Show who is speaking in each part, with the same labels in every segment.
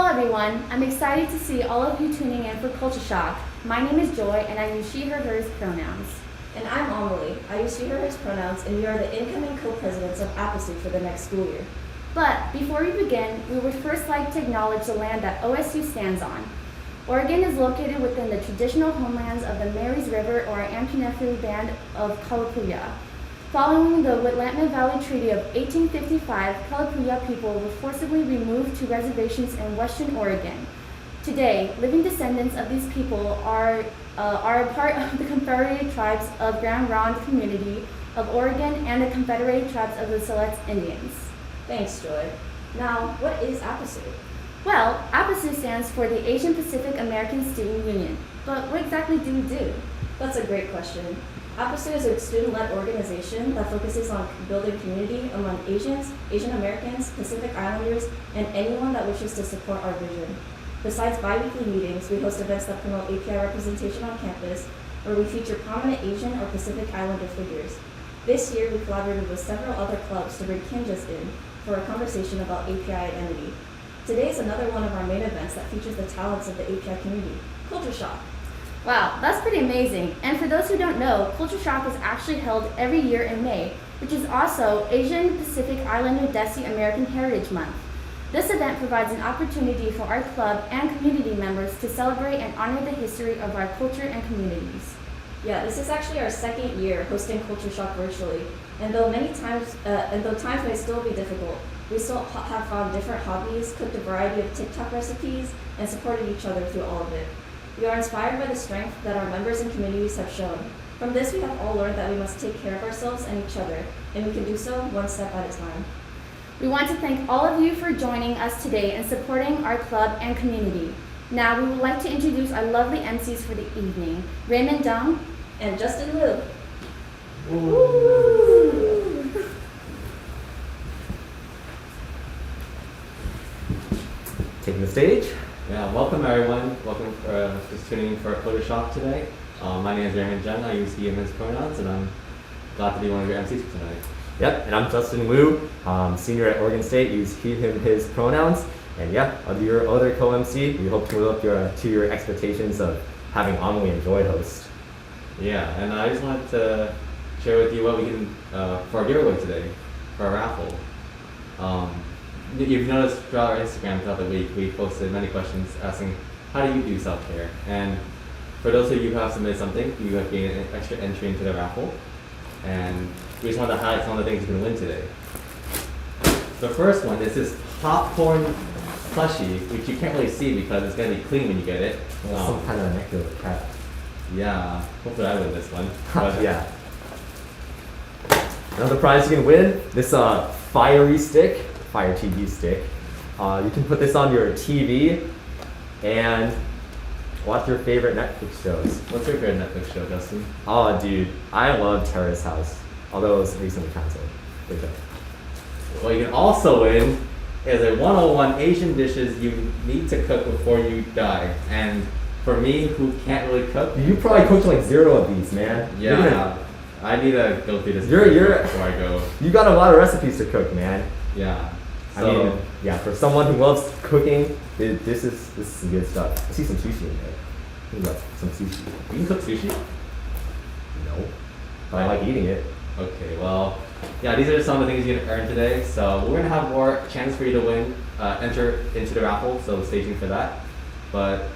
Speaker 1: Hello everyone, I'm excited to see all of you tuning in for Culture Shock. My name is Joy and I use she, her, hers pronouns.
Speaker 2: And I'm Amelie. I use she, her, hers pronouns, and we are the incoming co-presidents of APASU for the next school year.
Speaker 1: But before we begin, we would first like to acknowledge the land that OSU stands on. Oregon is located within the traditional homelands of the Marys River or Amphinephili Band of Kalapuya. Following the Willamette Valley Treaty of 1855, Kalapuya people were forcibly removed to reservations in western Oregon. Today, living descendants of these people are a part of the Confederated Tribes of Grand Ronde Community of Oregon and the Confederated Tribes of the Siletz Indians.
Speaker 2: Thanks, Joy. Now, what is APASU?
Speaker 1: Well, APASU stands for the Asian Pacific American Student Union. But what exactly do we do?
Speaker 2: That's a great question. APASU is a student-led organization that focuses on building community among Asians, Asian Americans, Pacific Islanders, and anyone that wishes to support our vision. Besides bi-weekly meetings, we host events that promote API representation on campus, where we feature prominent Asian or Pacific Islander figures. This year, we collaborated with several other clubs to bring Kinjas in for a conversation about API identity. Today is another one of our main events that features the talents of the API community, Culture Shock.
Speaker 1: Wow, that's pretty amazing. And for those who don't know, Culture Shock is actually held every year in May, which is also Asian Pacific Islander Desi American Heritage Month. This event provides an opportunity for our club and community members to celebrate and honor the history of our culture and communities.
Speaker 2: Yeah, this is actually our second year hosting Culture Shock virtually, and though times may still be difficult, we still have found different hobbies, cooked a variety of TikTok recipes, and supported each other through all of it. We are inspired by the strength that our members and communities have shown. From this, we have all learned that we must take care of ourselves and each other, and we can do so one step at a time.
Speaker 1: We want to thank all of you for joining us today and supporting our club and community. Now, we would like to introduce our lovely MCs for the evening, Raymond Dung
Speaker 2: and Justin Liu.
Speaker 1: Woo!
Speaker 3: Taking the stage.
Speaker 4: Yeah, welcome everyone. Welcome for just tuning in for Culture Shock today. My name is Raymond Jung. I use he and his pronouns, and I'm glad to be one of your MCs for tonight.
Speaker 3: Yep, and I'm Justin Wu, senior at Oregon State, use he, him, his pronouns. And yeah, I'll be your other co-MC. We hope to live up to your expectations of having Amelie and Joy host.
Speaker 4: Yeah, and I just wanted to share with you what we can, for our giveaway today, for our raffle. You've noticed throughout our Instagram throughout the week, we posted many questions asking, how do you do self-care? And for those of you who have submitted something, you have gained an extra entry into the raffle. And we just wanted to highlight some of the things you can win today. The first one is this popcorn plushie, which you can't really see because it's going to be clean when you get it.
Speaker 3: Some kind of nectar cat.
Speaker 4: Yeah, hopefully I win this one.
Speaker 3: But yeah. Another prize you can win, this fire TV stick. You can put this on your TV and watch your favorite Netflix shows.
Speaker 4: What's your favorite Netflix show, Justin?
Speaker 3: Oh, dude, I love Terrace House, although it was recently canceled.
Speaker 4: What you can also win is a 101 Asian dishes you need to cook before you die. And for me, who can't really cook,
Speaker 3: you probably cooked like 0 of these, man.
Speaker 4: Yeah, I need to go through this before I go.
Speaker 3: You got a lot of recipes to cook, man.
Speaker 4: Yeah.
Speaker 3: So, I mean, yeah, for someone who loves cooking, this is some good stuff. I see some sushi in there. I think that's some sushi.
Speaker 4: You can cook sushi?
Speaker 3: No, but I like eating it.
Speaker 4: Okay, well, yeah, these are some of the things you can earn today. So we're gonna have more chances for you to win, enter into the raffle. So stay tuned for that. But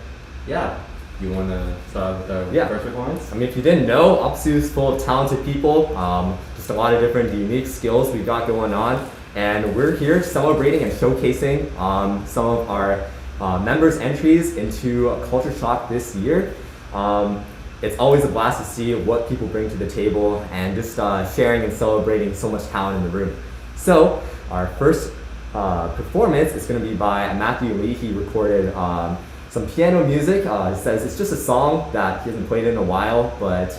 Speaker 4: yeah, you want to start with the first performance?
Speaker 3: I mean, if you didn't know, APASU is full of talented people. Just a lot of different unique skills we've got going on. And we're here celebrating and showcasing some of our members' entries into Culture Shock this year. It's always a blast to see what people bring to the table and just sharing and celebrating so much talent in the room. So our first performance is going to be by Matthew Lee. He recorded some piano music. He says it's just a song that he hasn't played in a while, but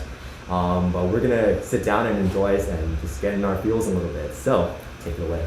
Speaker 3: we're going to sit down and enjoy it and just get in our feels a little bit. So take it away.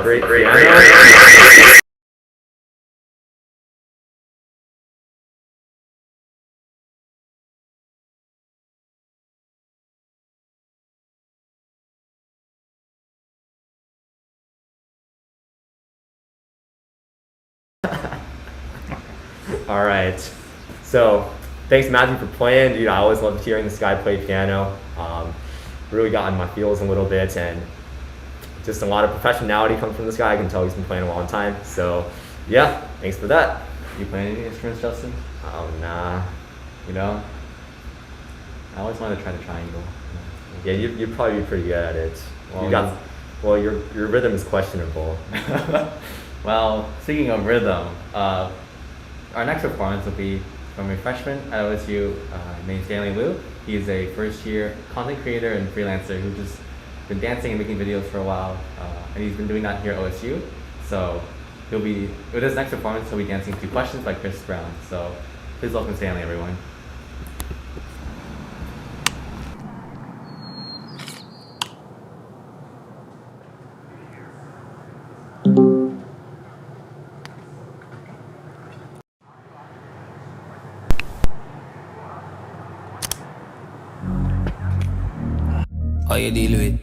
Speaker 3: great piano. All right. So thanks, Matthew, for playing. Dude, I always loved hearing this guy play piano. Really got in my feels a little bit, and just a lot of professionality comes from this guy. I can tell he's been playing a long time. So yeah, thanks for that.
Speaker 4: You play any instruments, Justin?
Speaker 3: Oh, nah.
Speaker 4: You know? I always wanted to try the triangle.
Speaker 3: Yeah, you'd probably be pretty good at it.
Speaker 4: Well,
Speaker 3: Your rhythm is questionable.
Speaker 4: Well, speaking of rhythm, our next performance will be from a freshman at OSU named Stanley Liu. He's a first-year content creator and freelancer who's just been dancing and making videos for a while, and he's been doing that here at OSU. So with his next performance, he'll be dancing to Questions by Chris Brown. So please welcome Stanley, everyone.
Speaker 5: All you deal with.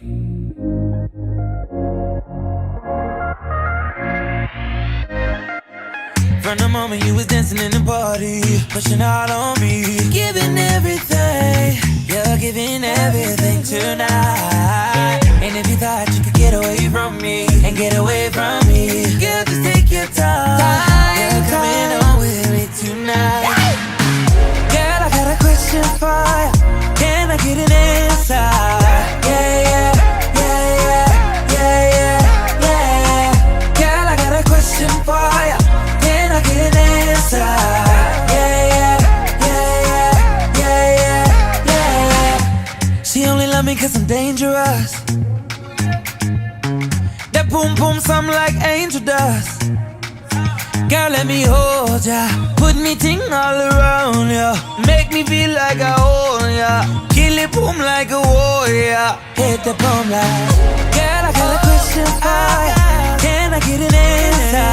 Speaker 5: From the moment you was dancing in the party, pushing out on me, giving everything, you're giving everything tonight. And if you thought you could get away from me and get away from me, girl, just take your time. You're coming on with me tonight. Girl, I got a question for you. Can I get an answer? Cause I'm dangerous. That boom boom sound like angel dust. Girl, let me hold ya, put me ting all around ya, make me feel like I own ya, kill it boom like a warrior, hit the boom like. Girl, I got a question for ya. Can I get an answer?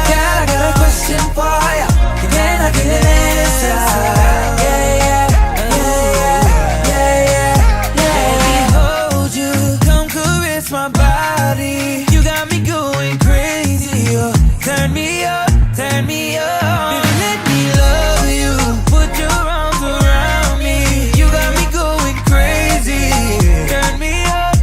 Speaker 5: Girl, I got a question for ya. Can I get an answer? My body, you got me going crazy. Turn me up, baby, let me love you. Put your arms around me. You got me going crazy. Turn me up.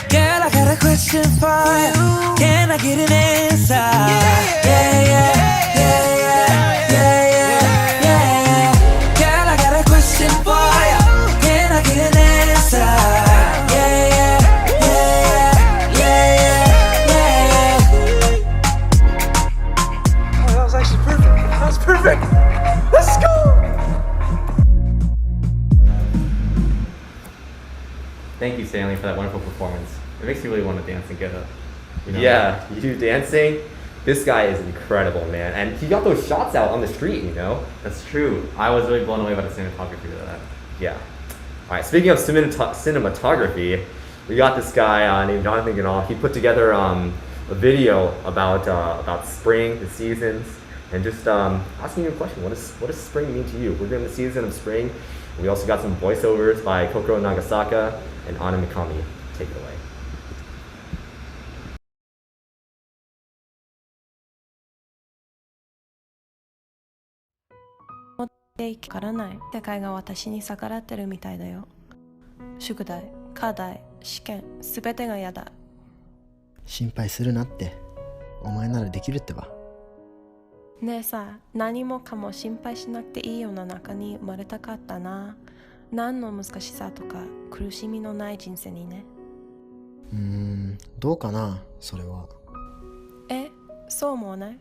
Speaker 5: Girl, I got a question for you. Can I get an answer? Girl, I got a question for you. Can I get an answer?
Speaker 3: Perfect. Let's go.
Speaker 4: Thank you, Stanley, for that wonderful performance. It makes me really want to dance and get up. You know?
Speaker 3: Yeah, you dancing. This guy is incredible, man, and he got those shots out on the street. You know.
Speaker 4: That's true. I was really blown away by the cinematography of that.
Speaker 3: Yeah. All right. Speaking of cinematography, we got this guy named Jonathan Ganal. He put together a video about spring, the seasons. And just asking you a question, what does spring mean to you? We're in the season of spring. We also got some voiceovers by Kokoro Nagasaka and Anna Mikami. Take it away.
Speaker 6: からない世界が私に逆らってるみたいだよ。宿題、課題、試験、すべてが嫌だ。
Speaker 7: 心配するなって。お前ならできるってば。
Speaker 6: ねえさ、何もかも心配しなくていい世の中に生まれたかったな。何の難しさとか苦しみのない人生にね。
Speaker 7: どうかな、それは。
Speaker 6: そう思わない？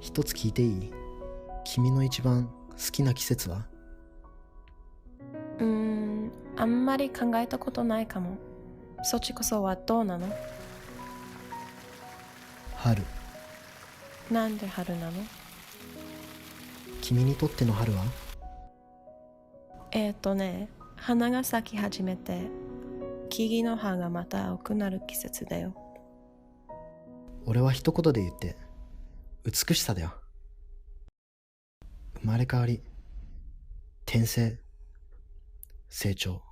Speaker 7: 一つ聞いていい？君の一番好きな季節は？
Speaker 6: あんまり考えたことないかも。そっちこそはどうなの？
Speaker 7: 春。
Speaker 6: なんで春なの？
Speaker 7: 君にとっての春は？
Speaker 6: 花が咲き始めて木々の葉がまた青くなる季節だよ。
Speaker 7: 俺は一言で言って美しさだよ。生まれ変わり、転生、成長。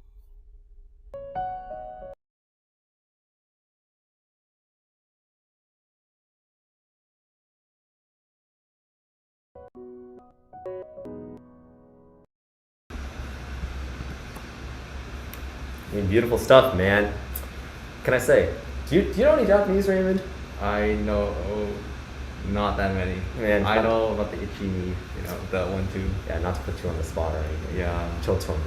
Speaker 3: I mean, beautiful stuff, man. Can I say? Do you know any Japanese, Raymond?
Speaker 4: I know not that many.
Speaker 3: Man,
Speaker 4: I know about the itchy knee, the 1, 2.
Speaker 3: Yeah, not to put you on the spot or anything.
Speaker 4: Yeah.
Speaker 3: Choton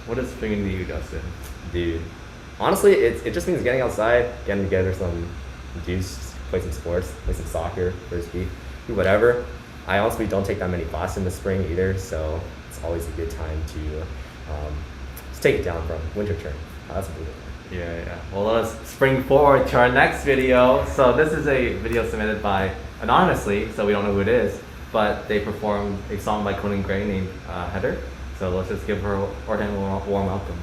Speaker 4: What does bringing to you, Justin?
Speaker 3: Dude, honestly, it just means getting outside, getting together some dudes, play some sports, play some soccer, frisbee, do whatever. I honestly don't take that many classes in the spring either, so it's always a good time to just take it down from winter term. That's a good one.
Speaker 4: Yeah. Well, let us spring forward to our next video. So this is a video submitted by anonymously, so we don't know who it is, but they performed a song by Conan Gray named Heather. So let's just give her or him a warm welcome.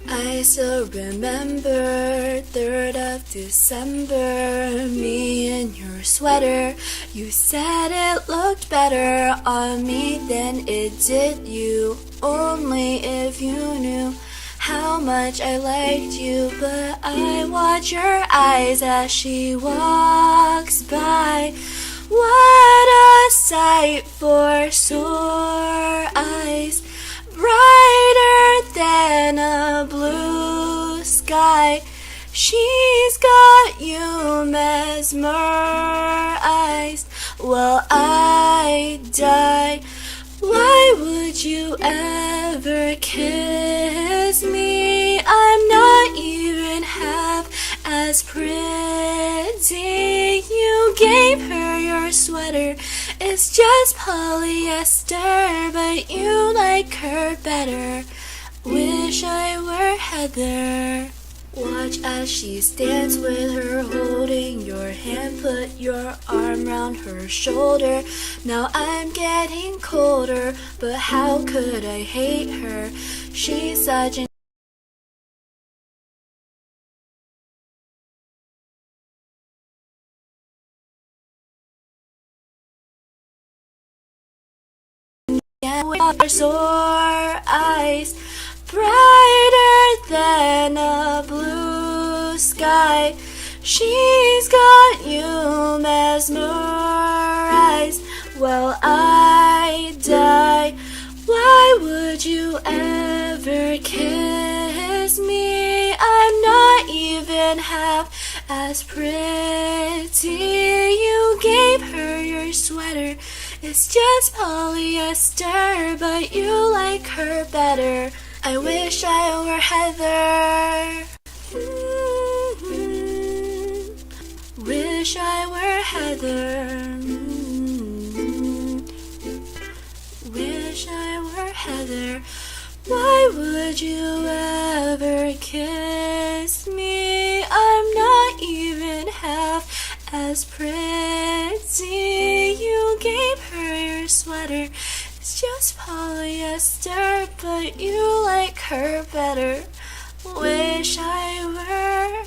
Speaker 8: I still remember 3rd of December, me in your sweater. You said it looked better on me than it did you. Only if you knew how much I liked you. But I watch your eyes as she walks by. What a sight for sore eyes, brighter than a blue sky. She's got you mesmerized. Well, I die. Why would you ever kiss me? I'm not even half as pretty. You gave her your sweater. It's just polyester, but you like her better. Wish I were Heather. Watch as she stands with her holding your hand. Put your arm round her shoulder. Now I'm getting colder, but how could I hate her? She's such an with sore eyes, brighter than a blue sky. She's got you mesmerized. Well, I die. Why would you ever kiss me? I'm not even half as pretty. You gave her your sweater. It's just polyester, but you like her better. I wish I were Heather. Wish I were Heather. Wish I were Heather. Why would you ever kiss me? I'm not even half as pretty. You gave her your sweater. It's just polyester, but you like her better. Wish I were.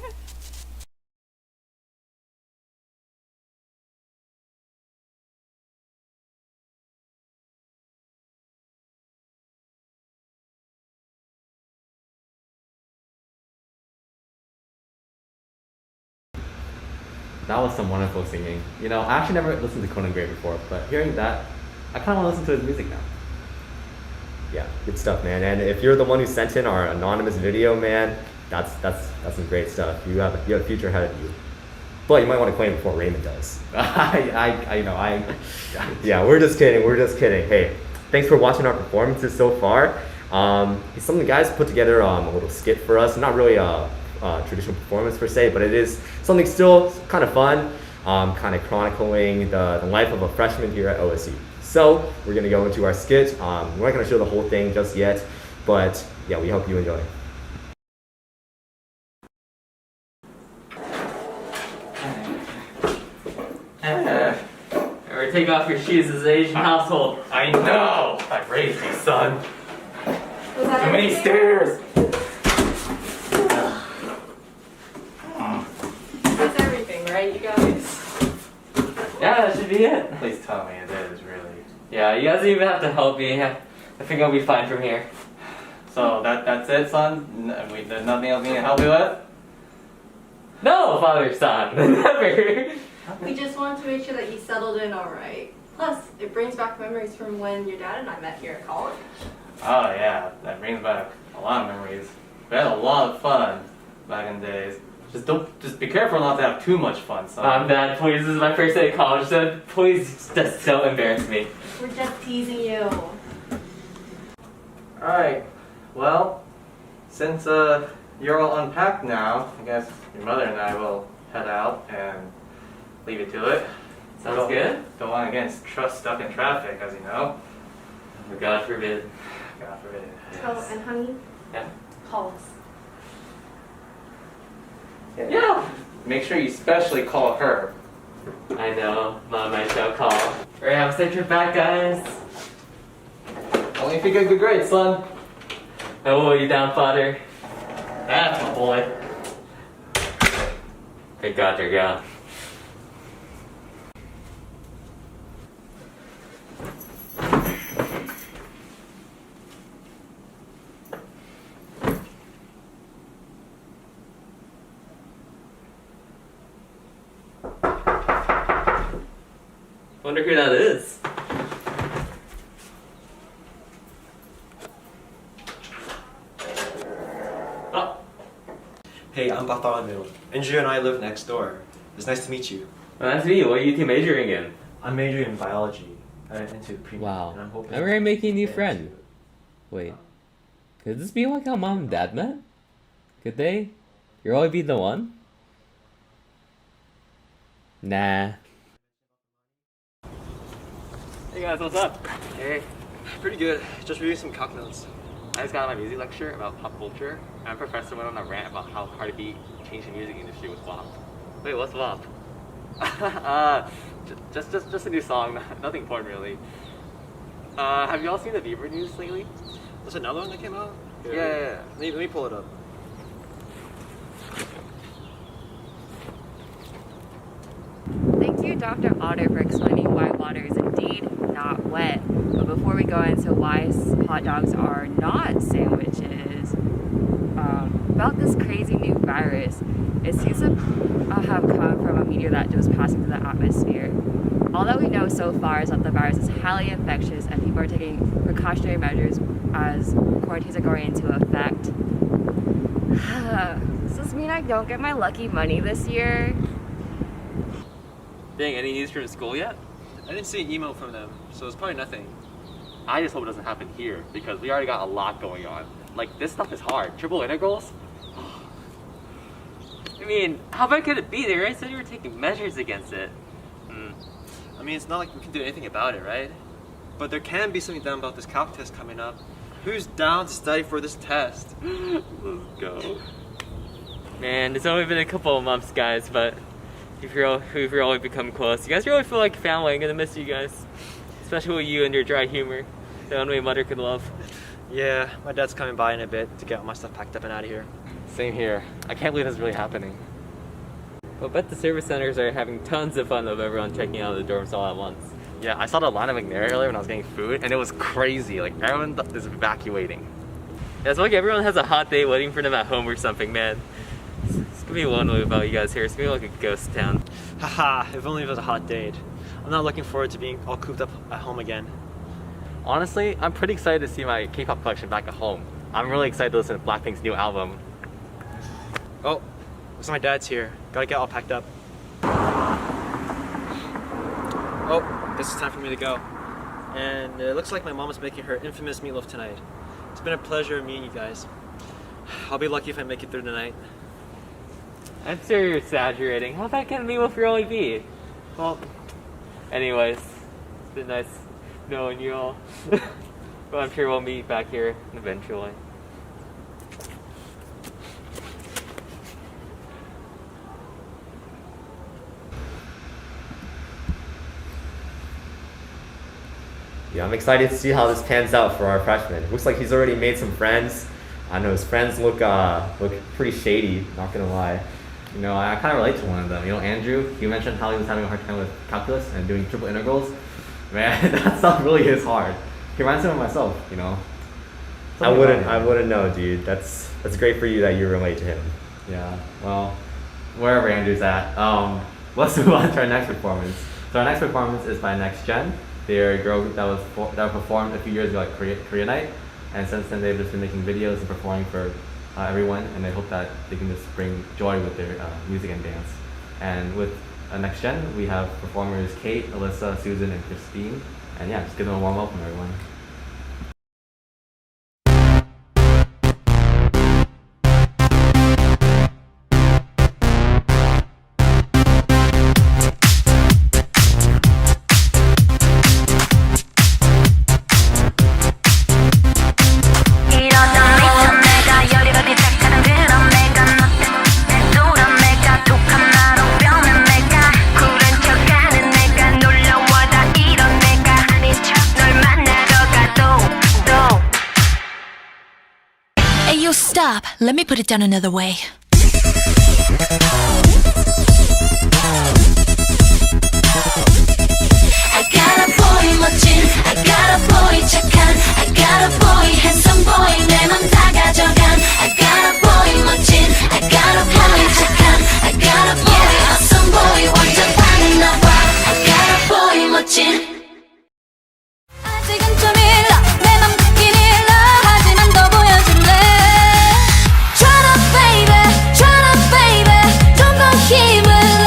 Speaker 4: That was some wonderful singing. I actually never listened to Conan Gray before, but hearing that, I kind of want to listen to his music now.
Speaker 3: Yeah, good stuff, man. And if you're the one who sent in our anonymous video, man, that's some great stuff. You have a future ahead of you. But you might want to claim it before Raymond does. Yeah, we're just kidding. Hey, thanks for watching our performances so far. Some of the guys put together a little skit for us. Not really a traditional performance per se, but it is something still kind of fun, kind of chronicling the life of a freshman here at OSU. So we're gonna go into our skit. We're not gonna show the whole thing just yet, but yeah, we hope you enjoy.
Speaker 9: Every take off your shoes as an Asian household.
Speaker 10: I know! I raised you, son.
Speaker 2: Was that
Speaker 10: Too many
Speaker 2: everything?
Speaker 10: stairs!
Speaker 11: That's everything, right, you guys?
Speaker 9: Yeah, that should be it.
Speaker 10: Please tell me it is, really.
Speaker 9: Yeah, you guys don't even have to help me. I think I'll be fine from here.
Speaker 10: So, that's it, son? There's nothing else we need to help you with?
Speaker 9: No, father-son. Never.
Speaker 11: We just want to make sure that you settled in alright. Plus, it brings back memories from when your dad and I met here at college.
Speaker 10: Oh yeah, that brings back a lot of memories. We had a lot of fun back in the days. Just be careful not to have too much fun, son.
Speaker 9: Dad, please, this is my first day of college, so please just don't embarrass me.
Speaker 11: We're just teasing you.
Speaker 10: Alright, well, since you're all unpacked now, I guess your mother and I will head out and leave you to it.
Speaker 9: Sounds good.
Speaker 10: Don't want to get stuck in traffic, as you know.
Speaker 9: God forbid.
Speaker 10: God forbid.
Speaker 11: Oh, and honey,
Speaker 9: Yeah.
Speaker 11: call us.
Speaker 10: Yeah. Make sure you specially call her.
Speaker 9: I know, Mom, I shall call. Alright, have a safe trip back, guys.
Speaker 10: Only if you get good grades, son.
Speaker 9: I will you down, father.
Speaker 10: That's my boy.
Speaker 9: Thank God you're gone. Wonder who that is. Oh,
Speaker 12: Hey, I'm Bartholomew. Andrew and I live next door. It's nice to meet you.
Speaker 9: well, nice to meet you. What are you two majoring in?
Speaker 12: I'm majoring in biology. I'm into pre-med.
Speaker 9: Wow.
Speaker 12: And I'm hoping
Speaker 9: I'm already making a new
Speaker 12: to get
Speaker 9: friend.
Speaker 12: into-
Speaker 9: Wait. Could this be like how Mom and Dad met? Could they? You'll always be the one? Nah.
Speaker 13: Hey guys, what's up?
Speaker 12: Hey, pretty good. Just reading some calc notes.
Speaker 13: I just got on my music lecture about pop culture, and our professor went on a rant about how Cardi B changed the music industry with WAP.
Speaker 9: Wait, what's WAP?
Speaker 13: Just a new song, nothing important really. Have you all seen the Bieber news lately?
Speaker 12: There's another one that came out?
Speaker 13: Yeah.
Speaker 12: Let me pull it up.
Speaker 14: Thank you, Dr. Otter, for explaining why water is indeed not wet. But before we go into why hot dogs are not sandwiches, about this crazy new virus, it seems to have come from a meteor that was passing through the atmosphere. All that we know so far is that the virus is highly infectious and people are taking precautionary measures as quarantines are going into effect. Does this mean I don't get my lucky money this year?
Speaker 13: Dang, any news from school yet?
Speaker 12: I didn't see an email from them, so it's probably nothing.
Speaker 13: I just hope it doesn't happen here, because we already got a lot going on. Like, this stuff is hard. Triple integrals?
Speaker 9: I mean, how bad could it be? They already said you were taking measures against it.
Speaker 12: I mean, it's not like we can do anything about it, right? But there can be something done about this calc test coming up. Who's down to study for this test?
Speaker 9: Let's go. Man, it's only been a couple of months, guys, but we've really become close. You guys really feel like family. I'm gonna miss you guys. Especially with you and your dry humor. The only mother could love.
Speaker 12: Yeah, my dad's coming by in a bit to get all my stuff packed up and out of here.
Speaker 13: Same here. I can't believe this is really happening.
Speaker 9: But I bet the service centers are having tons of fun of everyone checking out the dorms all at once.
Speaker 13: Yeah, I saw the line at McNair earlier when I was getting food, and it was crazy. Like, everyone is evacuating.
Speaker 9: Yeah, it's like everyone has a hot day waiting for them at home or something, man. It's gonna be lonely without you guys here. It's gonna be like a ghost town.
Speaker 12: Haha, if only it was a hot date. I'm not looking forward to being all cooped up at home again.
Speaker 13: Honestly, I'm pretty excited to see my K-pop collection back at home. I'm really excited to listen to Blackpink's new album.
Speaker 12: Oh, looks like my dad's here. Gotta get all packed up. Oh, guess it's time for me to go. And it looks like my mom is making her infamous meatloaf tonight. It's been a pleasure meeting you guys. I'll be lucky if I make it through the night.
Speaker 9: I'm sure you're exaggerating. How bad can meatloaf really be? Well, anyways, it's been nice knowing you all. But I'm sure we'll meet back here eventually.
Speaker 3: Yeah, I'm excited to see how this pans out for our freshman. Looks like he's already made some friends. I know his friends look pretty shady, not gonna lie.
Speaker 4: You know, I kind of relate to one of them. You know, Andrew, he mentioned how he was having a hard time with calculus and doing triple integrals. Man, that stuff really is hard. He reminds me of myself, you know.
Speaker 3: I wouldn't know, dude. That's great for you that you relate to him.
Speaker 4: Yeah, well, wherever Andrew's at, let's move on to our next performance. So our next performance is by Next Gen. They're a girl group that performed a few years ago at Korea Night, and since then they've just been making videos and performing for everyone, and I hope that they can just bring joy with their music and dance. And with Next Gen, we have performers Kate, Alyssa, Susan, and Christine. And yeah, just give them a warm welcome, everyone.
Speaker 8: Stop. Let me put it down another way. I got a boy 멋진, I got a boy 착한, I got a boy handsome boy 내 맘 다 가져간. I got a boy 멋진, I got a boy 착한, I got a boy awesome boy 완전 반했나 봐. I got a boy 멋진. 아직은 좀 일러 내 맘 듣긴 일러 하지만 더 보여줄래. 힘을 내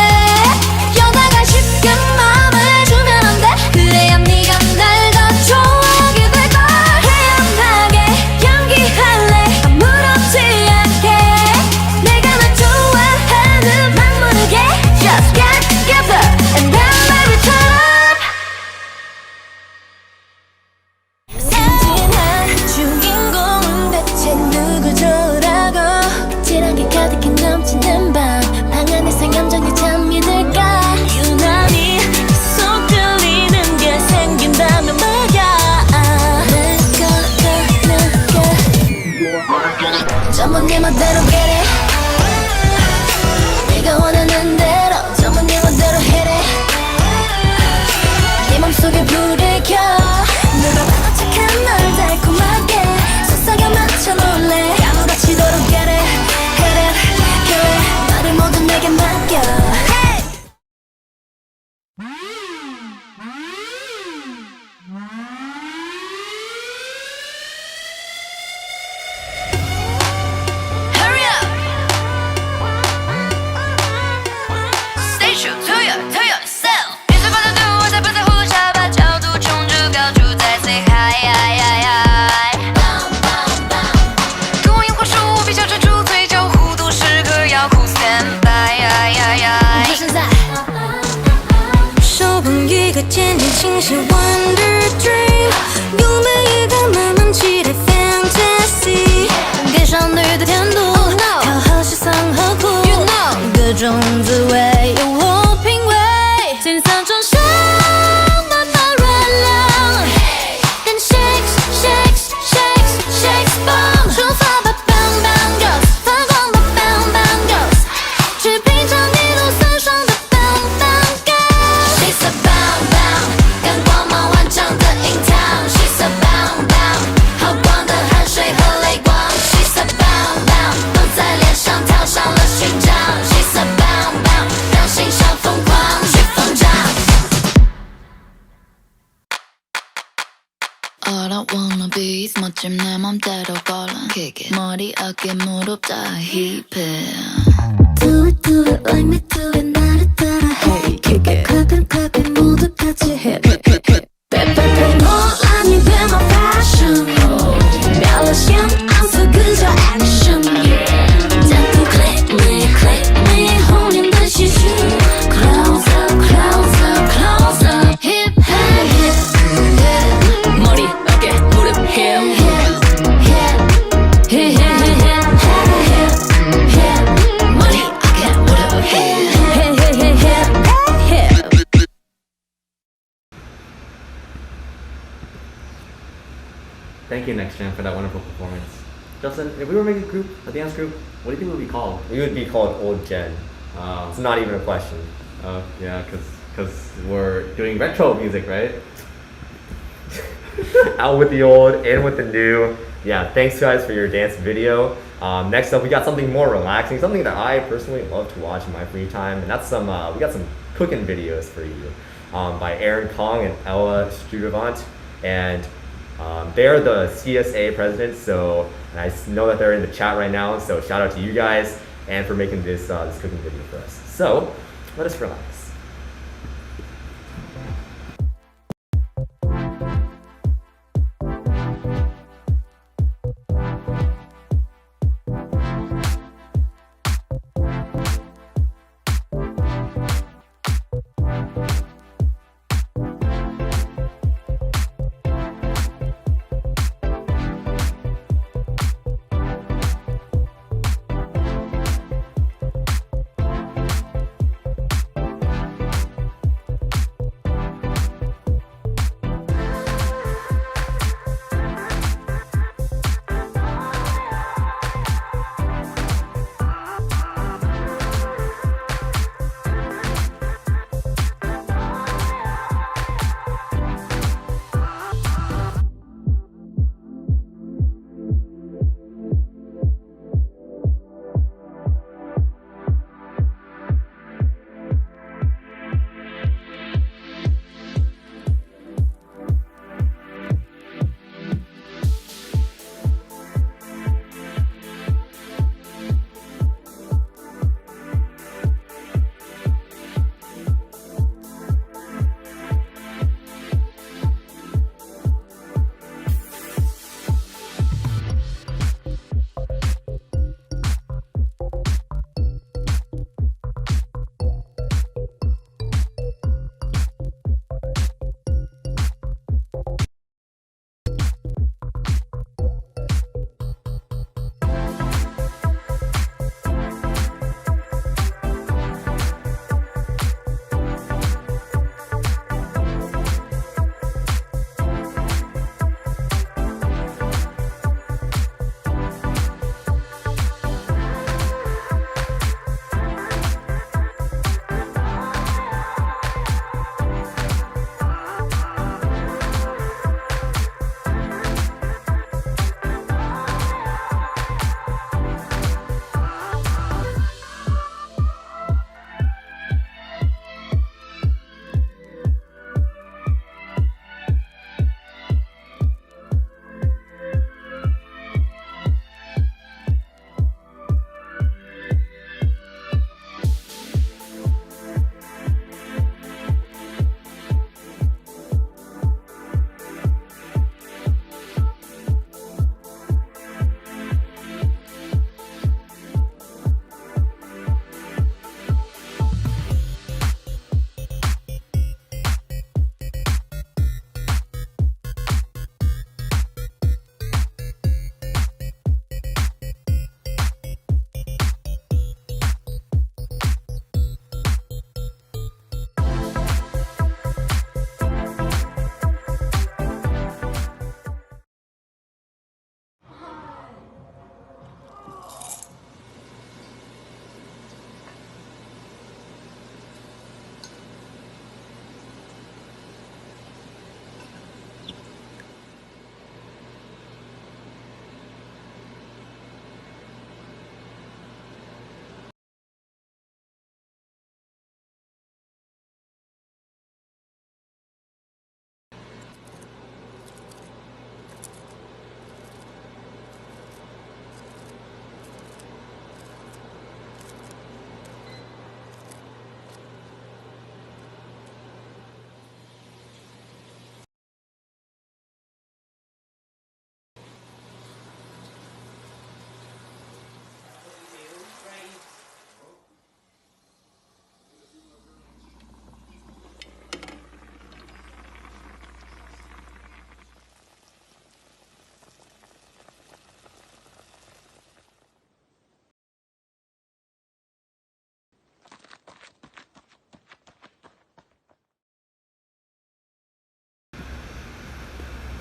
Speaker 8: 여자가 쉽게 마음을 주면 안 돼. 그래야 네가 날 더 좋아하게 될걸. 태연하게 연기할래 아무렇지 않게. 내가 널 좋아하는 막 모르게. Just get together and then baby turn up. 순진한 주인공은 대체 누구더라고. 칠한 게 가득히 넘치는 밤 안에서 얌전히 잠이 들까. 유난히 계속 들리는 게 생긴다면 말야. 내가 전부 네 멋대로 get it. 네가 원하는 대로 전부 네 멋대로 hit it. 네 맘속에 불을 켜. 누가 봐도 착한 널 달콤하게 속삭여 맞춰 놀래. 아무렇지도록 get it, hit it, kill it. 너를 모두 내게 맡겨. Hurry up. Stay true to yourself. 빛을 받아도 잡아도 후 잡아줘도 종주가 주宰 say hi hi hi hi. 跟我烟火树比较珍珠最焦糊都是个要哭 stand by。就是在手捧一个渐渐清晰 Wonder Dream， 有每一个慢慢期待 Fantasy， 给少女的甜度，调和时尚和苦，各种滋味由我品味，天上中上的大热量，跟 shakes shakes shakes shakes bomb， 出发吧 bang bang girls， 发光吧 bang bang girls， 去品尝一路酸爽的 bang bang girl。She's a bang bang， 跟光芒万丈的樱桃。She's a bang bang， 好光的汗水和泪光。She's a bang bang， 都在脸上套上了勋章。She's a bang bang， 让欣赏疯狂去疯长。All I wanna be is 멋진 내 맘대로 걸어 Kick it 머리 어깨 무릎 다 힙해 Do it like me do it 나를 따라 Hey kick it clap it 모두 같이 hit it 빼빼빼 논란이 돼 my fashion 별로 신경 안 써 그저 action 자꾸 click me 홀린 듯이 shoot Close up close up close up hip hey hip 머리 어깨 무릎 hip
Speaker 4: next jam for that wonderful performance. Justin, if we were making a dance group, what do you think it would be called?
Speaker 3: We would be called Old Gen. It's not even a question.
Speaker 4: Yeah, because we're doing retro music, right?
Speaker 3: Out with the old, in with the new. Yeah, thanks guys for your dance video. Next up, we got something more relaxing, something that I personally love to watch in my free time, and that's we got some cooking videos for you by Aaron Kong and Ella Studevant, and they're the CSA presidents, so and I know that they're in the chat right now, so shout out to you guys and for making this cooking video for us. So let us relax.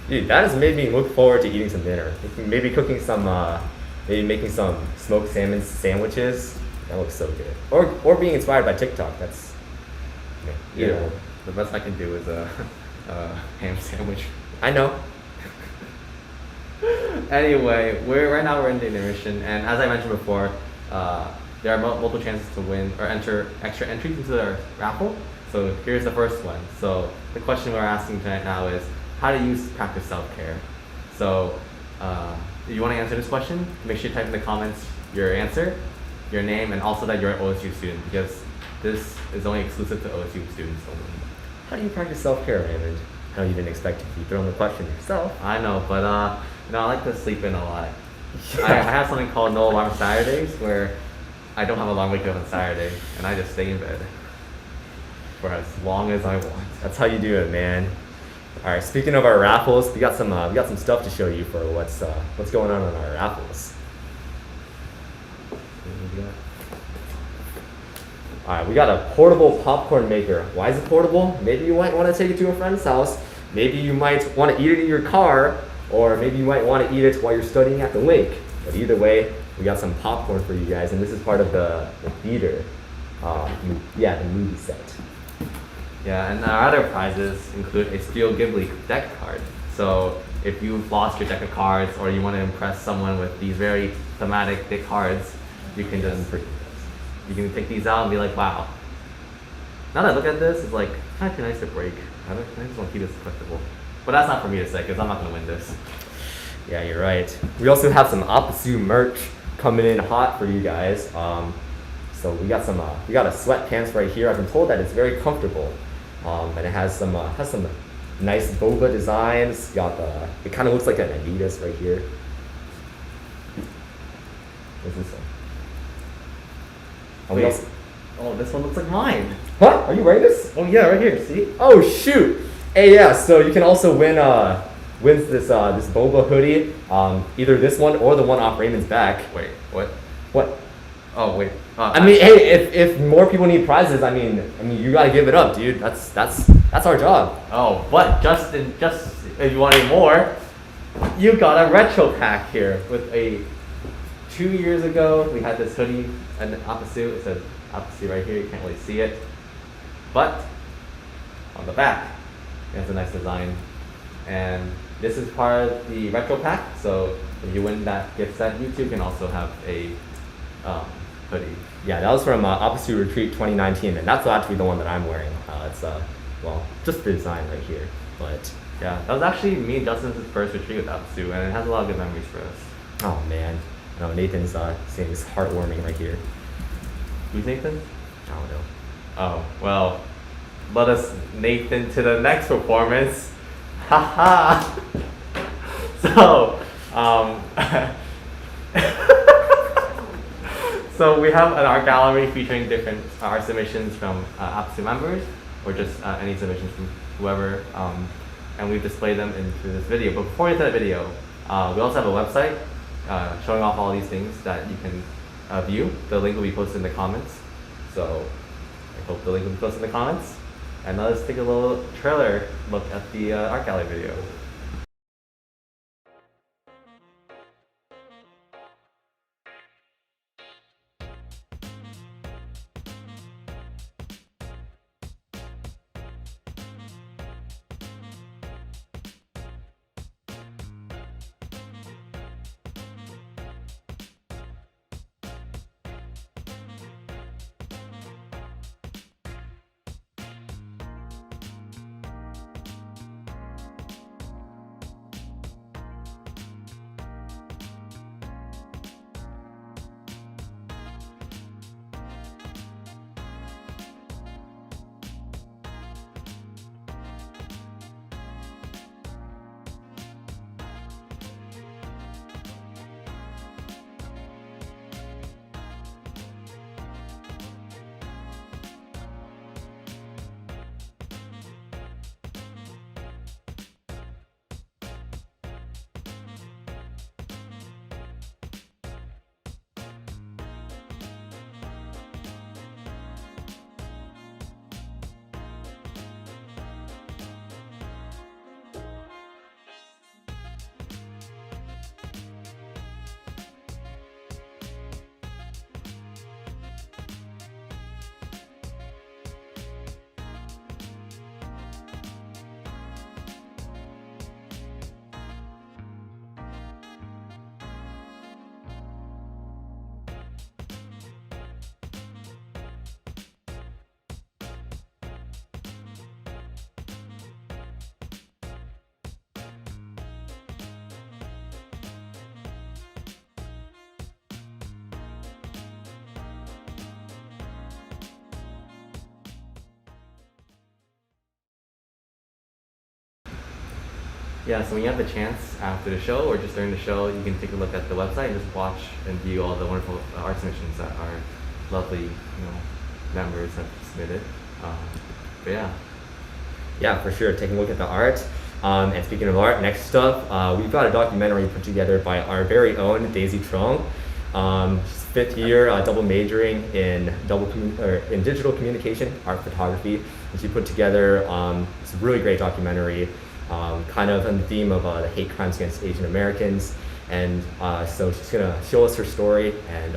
Speaker 3: Dude, that has made me look forward to eating some dinner. Maybe cooking some, maybe making some smoked salmon sandwiches. That looks so good. Or being inspired by TikTok. That's either one.
Speaker 4: The best I can do is a ham sandwich.
Speaker 3: I know.
Speaker 4: Anyway, right now we're in the intermission, and as I mentioned before, there are multiple chances to win or enter extra entries into our raffle. So here's the first one. So the question we're asking tonight now is, how do you practice self-care? So if you want to answer this question, make sure you type in the comments your answer, your name, and also that you're an OSU student, because this is only exclusive to OSU students only.
Speaker 3: How do you practice self-care, Raymond? I know you didn't expect to be throwing the question yourself.
Speaker 4: I know, but I like to sleep in a lot. I have something called No Alarm Saturdays, where I don't have a long wake up on Saturday, and I just stay in bed for as long as I want.
Speaker 3: That's how you do it, man. All right. Speaking of our raffles, we got some stuff to show you for what's going on our raffles. All right, we got a portable popcorn maker. Why is it portable? Maybe you might want to take it to a friend's house. Maybe you might want to eat it in your car, or maybe you might want to eat it while you're studying at the lake. But either way, we got some popcorn for you guys, and this is part of the theater, the movie set.
Speaker 4: Yeah, and our other prizes include a Steel Ghibli deck card. So if you've lost your deck of cards, or you want to impress someone with these very thematic deck cards, you can take these out and be like, wow. Now that I look at this, it's like kind of too nice to break. I just want to keep this collectible. But that's not for me to say, because I'm not going to win this.
Speaker 3: Yeah, you're right. We also have some APASU merch coming in hot for you guys. So we got a sweatpants right here. I've been told that it's very comfortable, and it has some nice boba designs. It kind of looks like an Adidas right here. What's this one?
Speaker 4: This one looks like mine.
Speaker 3: Huh? Are you wearing this?
Speaker 4: Oh yeah, right here. See?
Speaker 3: Oh shoot! Hey, yeah. So you can also win this boba hoodie. Either this one or the one off Raymond's back.
Speaker 4: Wait, what?
Speaker 3: What?
Speaker 4: Oh wait.
Speaker 3: I mean, hey, if more people need prizes, I mean, you gotta give it up, dude. That's our job.
Speaker 4: Oh, but just if you want any more, you got a retro pack here with a. 2 years ago, we had this hoodie and APASU. It says APASU right here. You can't really see it, but on the back, it has a nice design. And this is part of the retro pack. So if you win that gift set, you too can also have a hoodie.
Speaker 3: Yeah, that was from APASU Retreat 2019, and that's actually the one that I'm wearing. It's just the design right here, but
Speaker 4: yeah, that was actually me and Justin's first retreat with APASU, and it has a lot of good memories for us.
Speaker 3: Oh man. No, Nathan's saying it's heartwarming right here.
Speaker 4: Who's Nathan?
Speaker 3: I don't know.
Speaker 4: Oh, well, let us Nathan to the next performance. Haha. So, so we have an art gallery featuring different art submissions from APASU members, or just any submissions from whoever, and we display them into this video. But before we get to that video, we also have a website showing off all these things that you can view. The link will be posted in the comments. So I hope the link will be posted in the comments. And let us take a little trailer look at the art gallery video. yeah, so when you have the chance after the show or just during the show, you can take a look at the website and just watch and view all the wonderful art submissions that our lovely members have submitted. But yeah.
Speaker 3: Yeah, for sure. Take a look at the art. And speaking of art, next up, we've got a documentary put together by our very own Daisy Trong. She's fifth year, double majoring in digital communication, art photography, and she put together this really great documentary, kind of on the theme of the hate crimes against Asian Americans. And so she's gonna show us her story and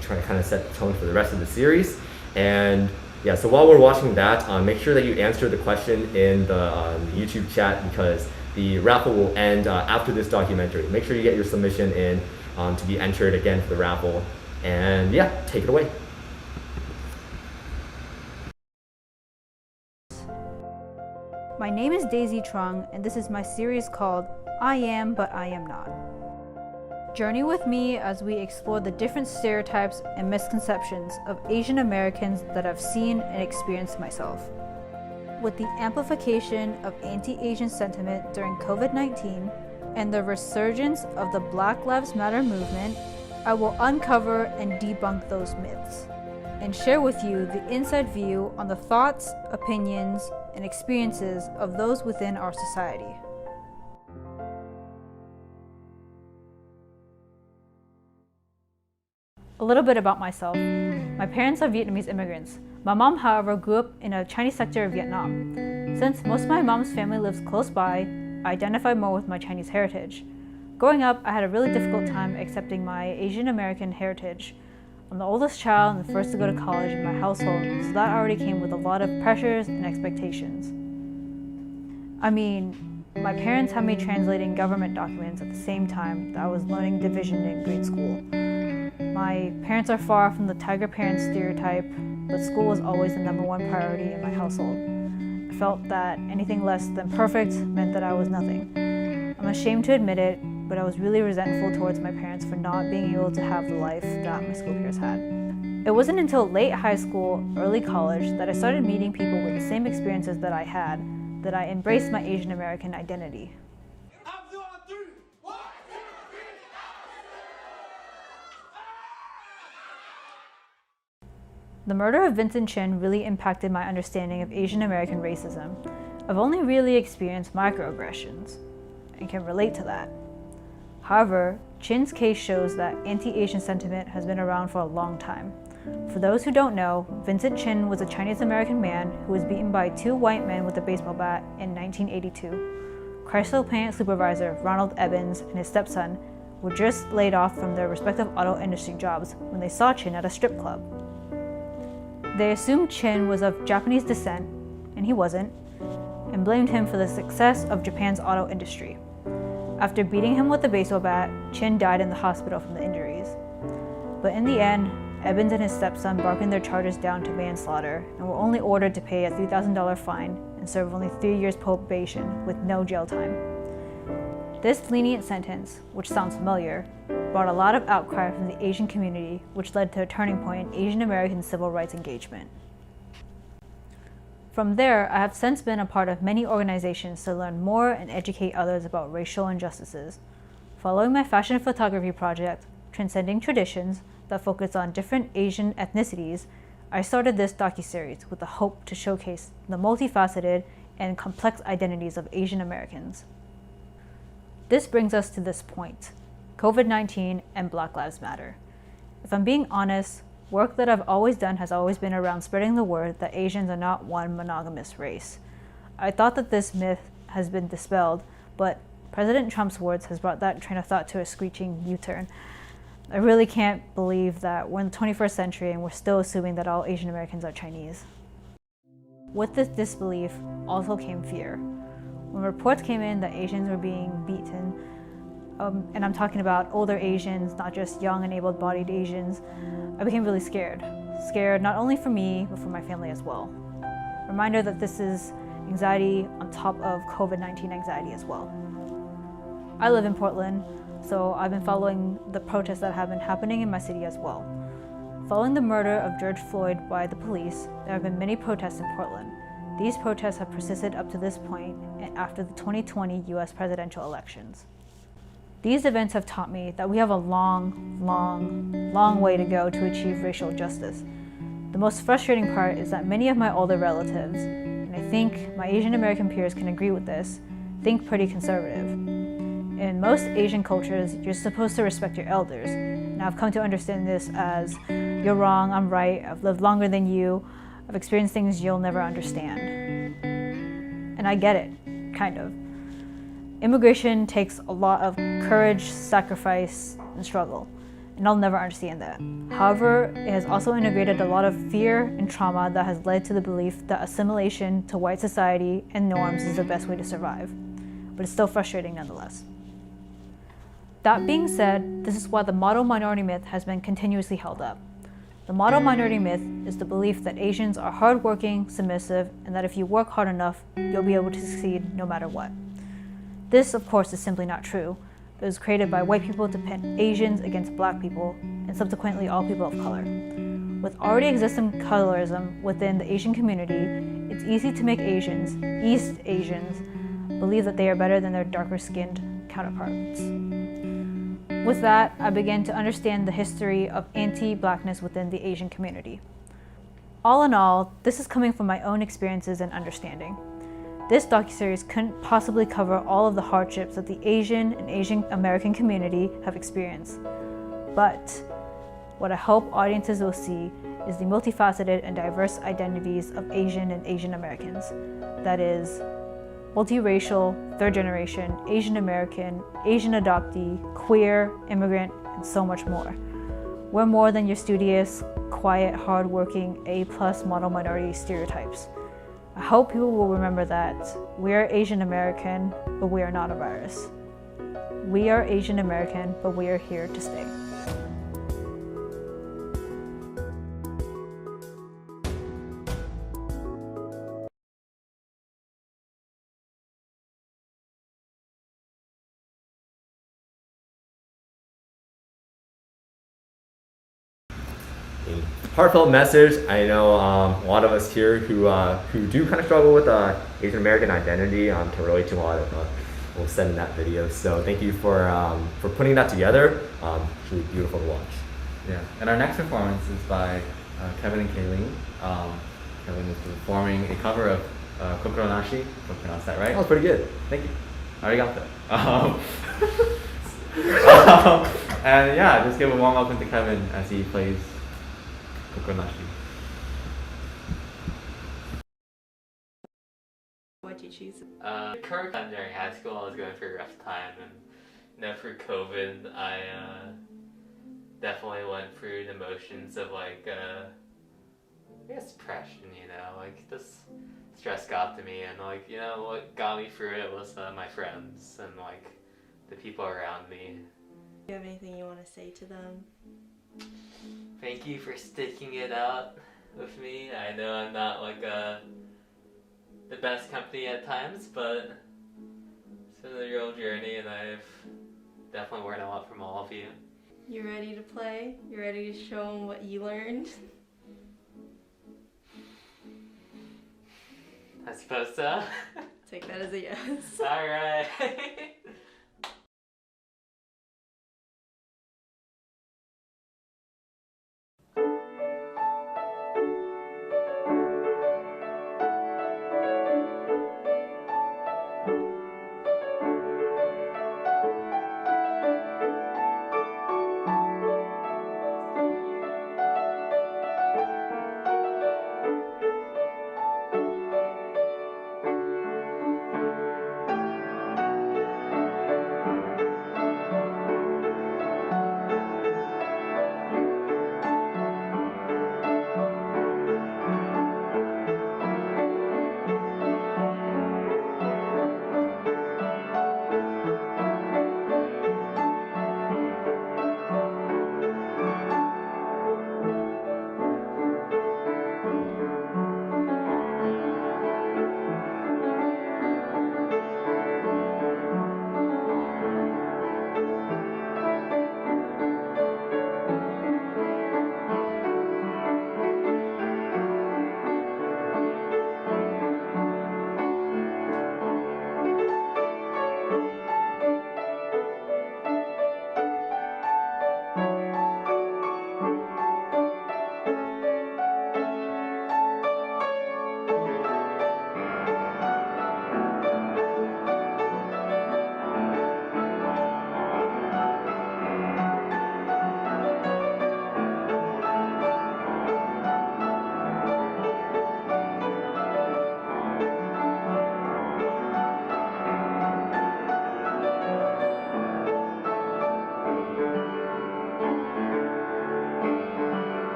Speaker 3: try to kind of set the tone for the rest of the series. And yeah, so while we're watching that, make sure that you answer the question in the YouTube chat, because the raffle will end after this documentary. Make sure you get your submission in to be entered again for the raffle. And yeah, take it away.
Speaker 15: My name is Daisy Trong, and this is my series called I Am But I Am Not. Journey with me as we explore the different stereotypes and misconceptions of Asian Americans that I've seen and experienced myself. With the amplification of anti-Asian sentiment during COVID-19 and the resurgence of the Black Lives Matter movement, I will uncover and debunk those myths and share with you the inside view on the thoughts, opinions, and experiences of those within our society. A little bit about myself. My parents are Vietnamese immigrants. My mom, however, grew up in a Chinese sector of Vietnam. Since most of my mom's family lives close by, I identify more with my Chinese heritage. Growing up, I had a really difficult time accepting my Asian American heritage. I'm the oldest child and the first to go to college in my household, so that already came with a lot of pressures and expectations. I mean, my parents had me translating government documents at the same time that I was learning division in grade school. My parents are far from the tiger parent stereotype, but school was always the #1 priority in my household. I felt that anything less than perfect meant that I was nothing. I'm ashamed to admit it, but I was really resentful towards my parents for not being able to have the life that my school peers had. It wasn't until late high school, early college, that I started meeting people with the same experiences that I had, that I embraced my Asian American identity. The murder of Vincent Chin really impacted my understanding of Asian American racism. I've only really experienced microaggressions and can relate to that. However, Chin's case shows that anti-Asian sentiment has been around for a long time. For those who don't know, Vincent Chin was a Chinese American man who was beaten by 2 white men with a baseball bat in 1982. Chrysler plant supervisor Ronald Evans and his stepson were just laid off from their respective auto industry jobs when they saw Chin at a strip club. They assumed Chin was of Japanese descent, and he wasn't, and blamed him for the success of Japan's auto industry. After beating him with a baseball bat, Chin died in the hospital from the injuries. But in the end, Evans and his stepson bargained their charges down to manslaughter and were only ordered to pay a $3,000 fine and serve only 3 years probation with no jail time. This lenient sentence, which sounds familiar, brought a lot of outcry from the Asian community, which led to a turning point in Asian American civil rights engagement. From there, I have since been a part of many organizations to learn more and educate others about racial injustices. Following my fashion photography project, Transcending Traditions, that focused on different Asian ethnicities, I started this docuseries with the hope to showcase the multifaceted and complex identities of Asian Americans. This brings us to this point, COVID-19 and Black Lives Matter. If I'm being honest, work that I've always done has always been around spreading the word that Asians are not one monogamous race. I thought that this myth has been dispelled, but President Trump's words has brought that train of thought to a screeching U-turn. I really can't believe that we're in the 21st century and we're still assuming that all Asian Americans are Chinese. With this disbelief also came fear. When reports came in that Asians were being beaten, and I'm talking about older Asians, not just young and able-bodied Asians, I became really scared. Scared not only for me, but for my family as well. Reminder that this is anxiety on top of COVID-19 anxiety as well. I live in Portland, so I've been following the protests that have been happening in my city as well. Following the murder of George Floyd by the police, there have been many protests in Portland. These protests have persisted up to this point and after the 2020 US presidential elections. These events have taught me that we have a long way to go to achieve racial justice. The most frustrating part is that many of my older relatives, and I think my Asian American peers can agree with this, think pretty conservative. In most Asian cultures, you're supposed to respect your elders. Now I've come to understand this as, you're wrong, I'm right, I've lived longer than you, I've experienced things you'll never understand. And I get it, kind of. Immigration takes a lot of courage, sacrifice, and struggle, and I'll never understand that. However, it has also integrated a lot of fear and trauma that has led to the belief that assimilation to white society and norms is the best way to survive. But it's still frustrating nonetheless. That being said, this is why the model minority myth has been continuously held up. The model minority myth is the belief that Asians are hardworking, submissive, and that if you work hard enough, you'll be able to succeed no matter what. This, of course, is simply not true. It was created by white people to pit Asians against black people, and subsequently all people of color. With already existing colorism within the Asian community, it's easy to make Asians, East Asians, believe that they are better than their darker-skinned counterparts. With that, I began to understand the history of anti-blackness within the Asian community. All in all, this is coming from my own experiences and understanding. This docuseries couldn't possibly cover all of the hardships that the Asian and Asian American community have experienced. But what I hope audiences will see is the multifaceted and diverse identities of Asian and Asian Americans. That is, multiracial, third generation, Asian American, Asian adoptee, queer, immigrant, and so much more. We're more than your studious, quiet, hardworking, A+ model minority stereotypes. I hope people will remember that we are Asian American, but we are not a virus. We are Asian American, but we are here to stay.
Speaker 3: Heartfelt message. I know a lot of us here who do kind of struggle with Asian American identity can relate to a lot of what was said in that video. So thank you for putting that together. It's really beautiful to watch.
Speaker 4: Yeah, and our next performance is by Kevin and Kayleen. Kevin is performing a cover of Kokoro Nashi. If I pronounced that right?
Speaker 3: That was pretty good. Thank you.
Speaker 4: Arigato. And yeah, just give a warm welcome to Kevin as he plays Kokoro Nashi.
Speaker 11: Why'd you choose it?
Speaker 9: Current time during high school, I was going through a rough time, and through COVID, I definitely went through the motions of I guess depression. This stress got to me, and what got me through it was my friends and the people around me.
Speaker 11: Do you have anything you want to say to them?
Speaker 9: Thank you for sticking it out with me. I know I'm not the best company at times, but it's been a real journey, and I've definitely learned a lot from all of you.
Speaker 11: You ready to play? You ready to show them what you learned?
Speaker 9: I suppose so.
Speaker 11: Take that as a yes.
Speaker 9: Alright.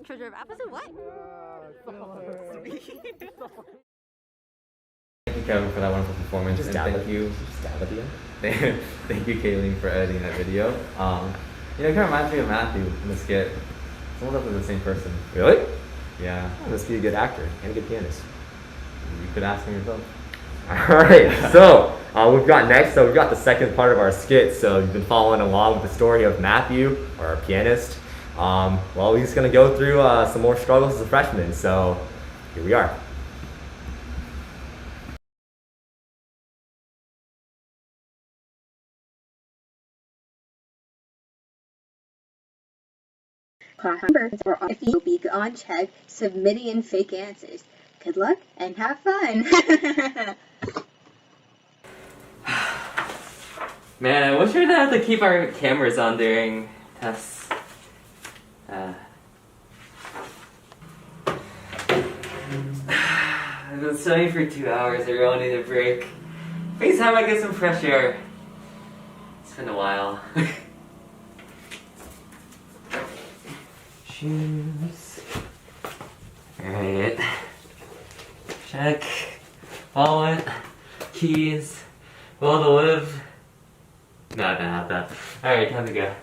Speaker 16: Treasure of APASU, what?
Speaker 4: Thank you, Kevin, for that wonderful performance.
Speaker 3: Just
Speaker 4: and
Speaker 3: dab
Speaker 4: thank
Speaker 3: it.
Speaker 4: you.
Speaker 3: Just dab at the end.
Speaker 4: Thank you, Kayleen, for editing that video. You know, it kind of reminds me of Matthew in the skit. It's almost like they're the same person.
Speaker 3: Really?
Speaker 4: Yeah.
Speaker 3: Oh, must be a good actor and a good pianist.
Speaker 4: You could ask him yourself.
Speaker 3: Alright, so we've got the second part of our skit. So you've been following along with the story of Matthew, our pianist. Well, he's going to go through some more struggles as a freshman. So here we are.
Speaker 17: Class members or if you'll be on check submitting in fake answers. Good luck and have fun.
Speaker 9: Man, I wish we'd have to keep our cameras on during tests. I've been studying for 2 hours, I really need a break. Maybe time I get some fresh air. It's been a while. Shoes. Alright. Check. Wallet. Keys. Will to live. No, I don't have that. Alright, time to go.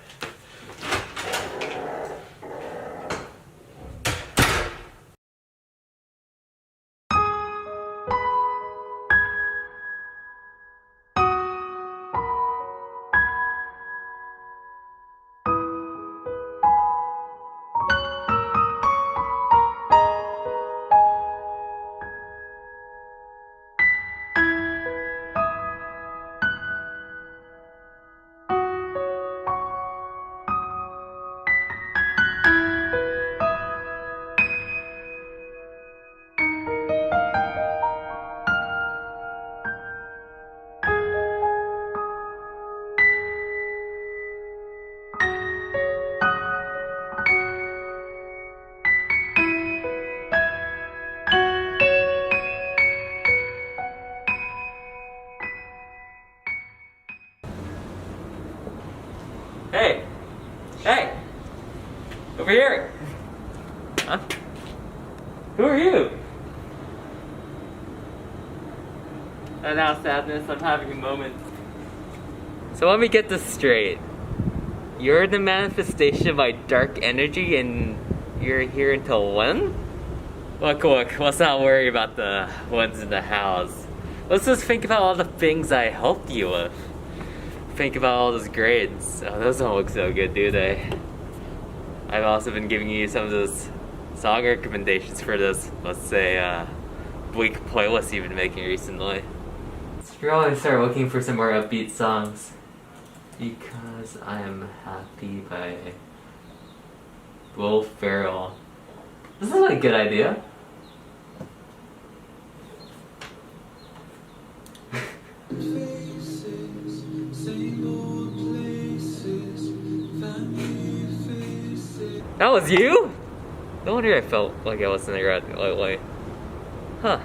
Speaker 9: Hey! Hey! Over here! Huh? Who are you? And now, sadness, I'm having a moment. So let me get this straight. You're the manifestation of my dark energy and you're here until when? Look, let's not worry about the ones in the house. Let's just think about all the things I helped you with. Think about all those grades. Oh, those don't look so good, do they? I've also been giving you some of those song recommendations for this, let's say, bleak playlist you've been making recently. Let's really start looking for some more upbeat songs. Because I Am Happy by Will Ferrell. This is a good idea. That was you? No wonder I felt like I wasn't there lately. Huh.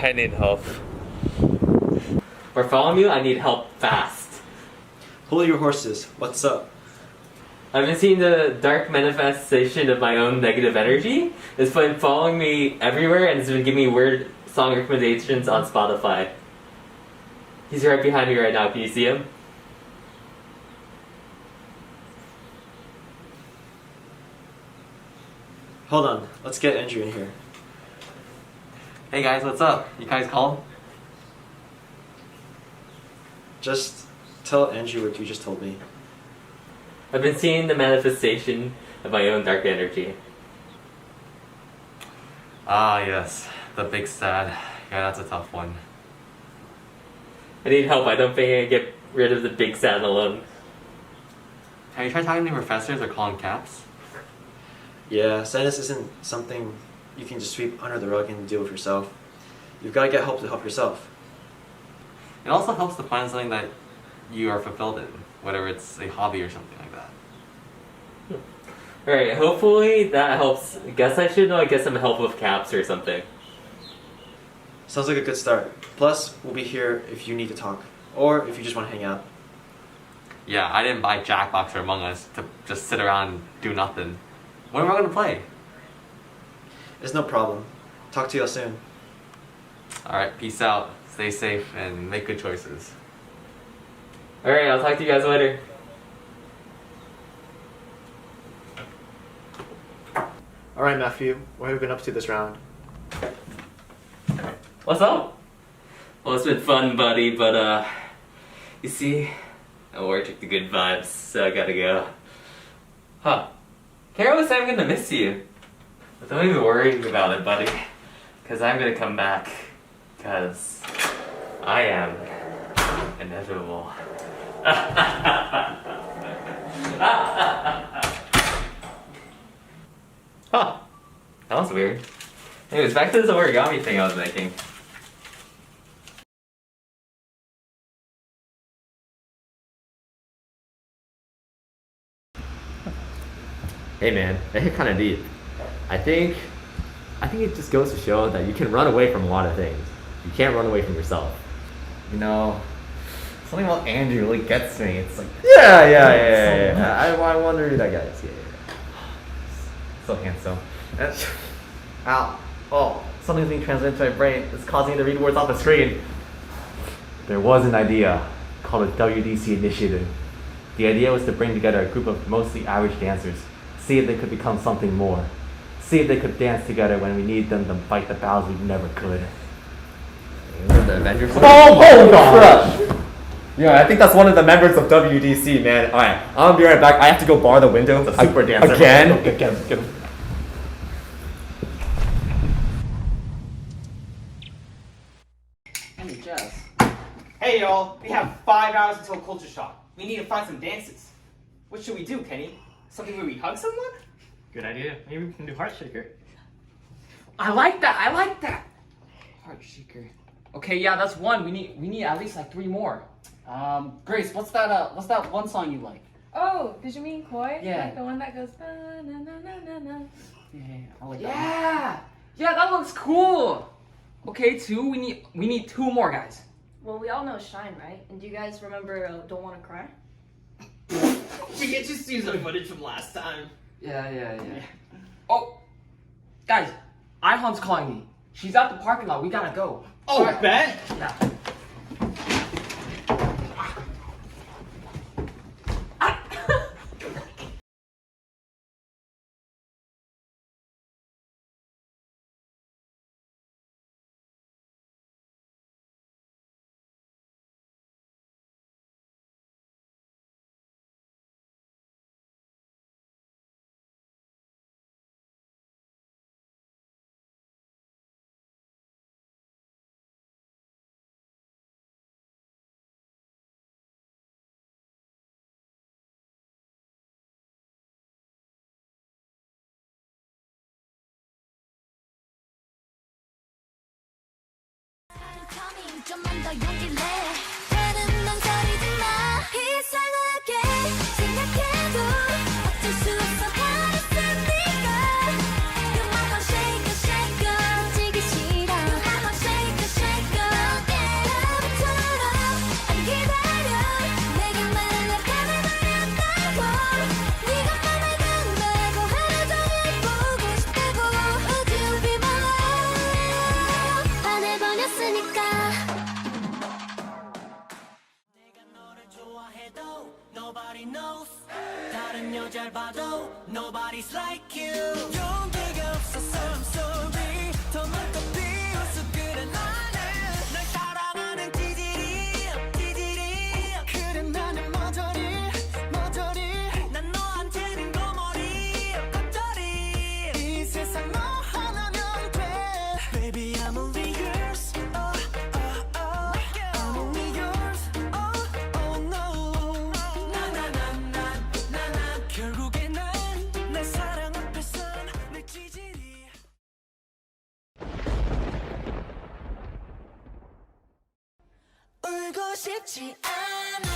Speaker 9: I need help. Bartholomew, I need help fast.
Speaker 12: Hold your horses. What's up?
Speaker 9: I've been seeing the dark manifestation of my own negative energy. It's been following me everywhere and it's been giving me weird song recommendations on Spotify. He's right behind me right now. Can you see him?
Speaker 12: Hold on. Let's get Andrew in here.
Speaker 13: Hey guys, what's up? You guys called?
Speaker 12: Just tell Andrew what you just told me.
Speaker 9: I've been seeing the manifestation of my own dark energy.
Speaker 13: Ah, yes. The big sad. Yeah, that's a tough one.
Speaker 9: I need help. I don't think I can get rid of the big sad alone.
Speaker 13: Have you tried talking to professors or calling CAPS?
Speaker 12: Yeah, sadness isn't something you can just sweep under the rug and deal with yourself. You've got to get help to help yourself.
Speaker 13: It also helps to find something that you are fulfilled in, whether it's a hobby or something like that.
Speaker 9: Alright, hopefully that helps. I guess I should know. I get some help with CAPS or something.
Speaker 12: Sounds like a good start. Plus, we'll be here if you need to talk, or if you just want to hang out.
Speaker 13: Yeah, I didn't buy Jackbox or Among Us to just sit around and do nothing. What am I gonna play?
Speaker 12: It's no problem. Talk to you all soon.
Speaker 13: Alright, peace out. Stay safe and make good choices.
Speaker 9: Alright, I'll talk to you guys later.
Speaker 12: Alright, Matthew, what have you been up to this round?
Speaker 9: What's up? Well, it's been fun, buddy, but you see, I'm allergic to good vibes, so I gotta go. Huh. Carol was saying I'm gonna miss you. But don't even worry about it, buddy. Cause I'm gonna come back. Cause I am inevitable. Huh. That was weird. Anyways, back to this origami thing I was making.
Speaker 3: Hey man, that hit kind of deep. I think it just goes to show that you can run away from a lot of things. You can't run away from yourself.
Speaker 13: You know, something about Andrew really gets me. It's like,
Speaker 3: Yeah. I wonder who that guy is. Yeah.
Speaker 13: so handsome. Ow. Oh, something's being translated to my brain. It's causing me to read words off the screen.
Speaker 3: There was an idea called a WDC initiative. The idea was to bring together a group of mostly average dancers, see if they could become something more. See if they could dance together when we need them to fight the battles we never could.
Speaker 13: The Avengers?
Speaker 3: Oh crap! Yeah, I think that's one of the members of WDC, man. Alright, I'll be right back. I have to go bar the window.
Speaker 13: It's a super dancer.
Speaker 3: Again?
Speaker 13: Get him.
Speaker 16: Hey, Jess. Hey, y'all. We have 5 hours until Culture Shock. We need to find some dances. What should we do, Kenny? Something where we hug someone?
Speaker 12: Good idea. Maybe we can do Heart Shaker.
Speaker 16: I like that. Heart shaker. Okay, yeah, that's one. We need at least like 3 more. Grace, what's that one song you like?
Speaker 14: Oh, did you mean Koi?
Speaker 16: Yeah.
Speaker 14: Like the one that goes na na na na na.
Speaker 16: Yeah, I like that. Yeah, that looks cool. Okay, 2. We need 2 more, guys.
Speaker 2: Well, we all know Shine, right? And do you guys remember Don't Wanna Cry?
Speaker 16: You can just use the footage from last time. Yeah. Oh, guys, Ihon's calling me. She's at the parking lot. We gotta go. Oh, Right. bet. Yeah.
Speaker 5: 좀만 더 용기를 내 다른 망설이지 마 이상하게 생각해도 어쩔 수 없어 버렸으니까 You might want shake it, shake it 지기 싫어 You might want shake it, shake it 다음처럼 안 기다려 내가 말을 꺼내버렸다고 네가 맘을 간다고 하루 종일 보고 싶다고 Would you be my love 반해버렸으니까 Nobody knows 다른 여자를 봐도 Nobody's like you 용기가 없어서 I'm sorry 더 많고 비웃을 그래 나는 널 사랑하는 찌질이 그래 나는 머저리 난 너한테는 거머리 겉절이 이 세상 너 하나면 돼 Baby I'm only yours I'm only yours oh no 결국에 난 내 사랑 앞에선 내 찌질이 울고 싶지 않아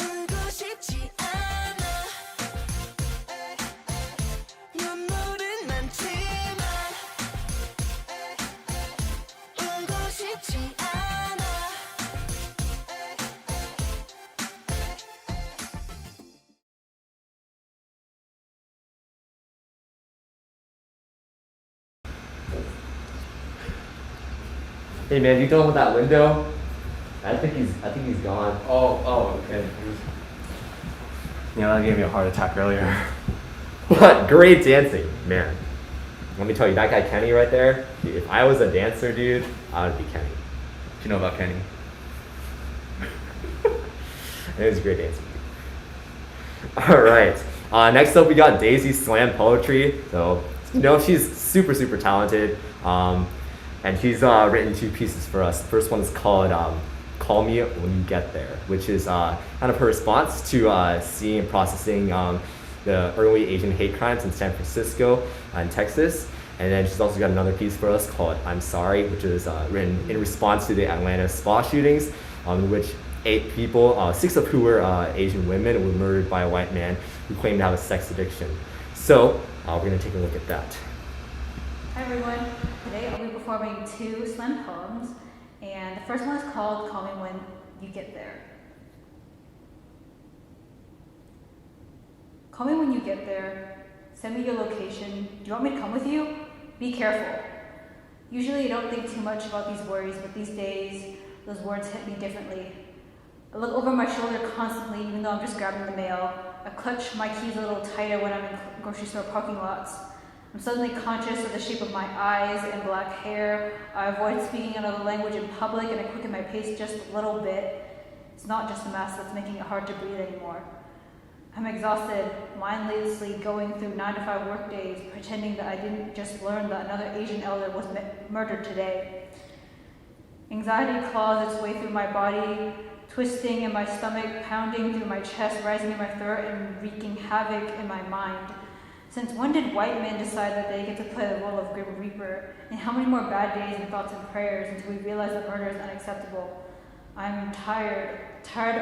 Speaker 5: 울고 싶지 않아 눈물은 많지만 울고 싶지 않아
Speaker 3: Hey man, you done with that window? I think he's gone.
Speaker 12: Oh, okay. Yeah, that gave me a heart attack earlier.
Speaker 3: What? Great dancing, man. Let me tell you, that guy Kenny right there, if I was a dancer, dude, I would be Kenny.
Speaker 4: What you know about Kenny?
Speaker 3: It was great dancing. All right. Next up, we got Daisy Slam Poetry. So, she's super, super talented. And she's written 2 pieces for us. The first one is called Call Me When You Get There, which is kind of her response to seeing and processing the early Asian hate crimes in San Francisco and Texas. And then she's also got another piece for us called I'm Sorry, which is written in response to the Atlanta spa shootings, in which 8 people, 6 of who were Asian women, were murdered by a white man who claimed to have a sex addiction. So we're gonna take a look at that.
Speaker 15: Hi everyone. Today I'll be performing 2 slam poems, and the first one is called Call Me When You Get There. Call me when you get there. Send me your location. Do you want me to come with you? Be careful. Usually I don't think too much about these worries, but these days those words hit me differently. I look over my shoulder constantly, even though I'm just grabbing the mail. I clutch my keys a little tighter when I'm in grocery store parking lots. I'm suddenly conscious of the shape of my eyes and black hair. I avoid speaking another language in public, and I quicken my pace just a little bit. It's not just the mask that's making it hard to breathe anymore. I'm exhausted, mindlessly going through 9-to-5 work days, pretending that I didn't just learn that another Asian elder was murdered today. Anxiety claws its way through my body, twisting in my stomach, pounding through my chest, rising in my throat, and wreaking havoc in my mind. Since when did white men decide that they get to play the role of Grim Reaper? And how many more bad days and thoughts and prayers until we realize that murder is unacceptable? I'm tired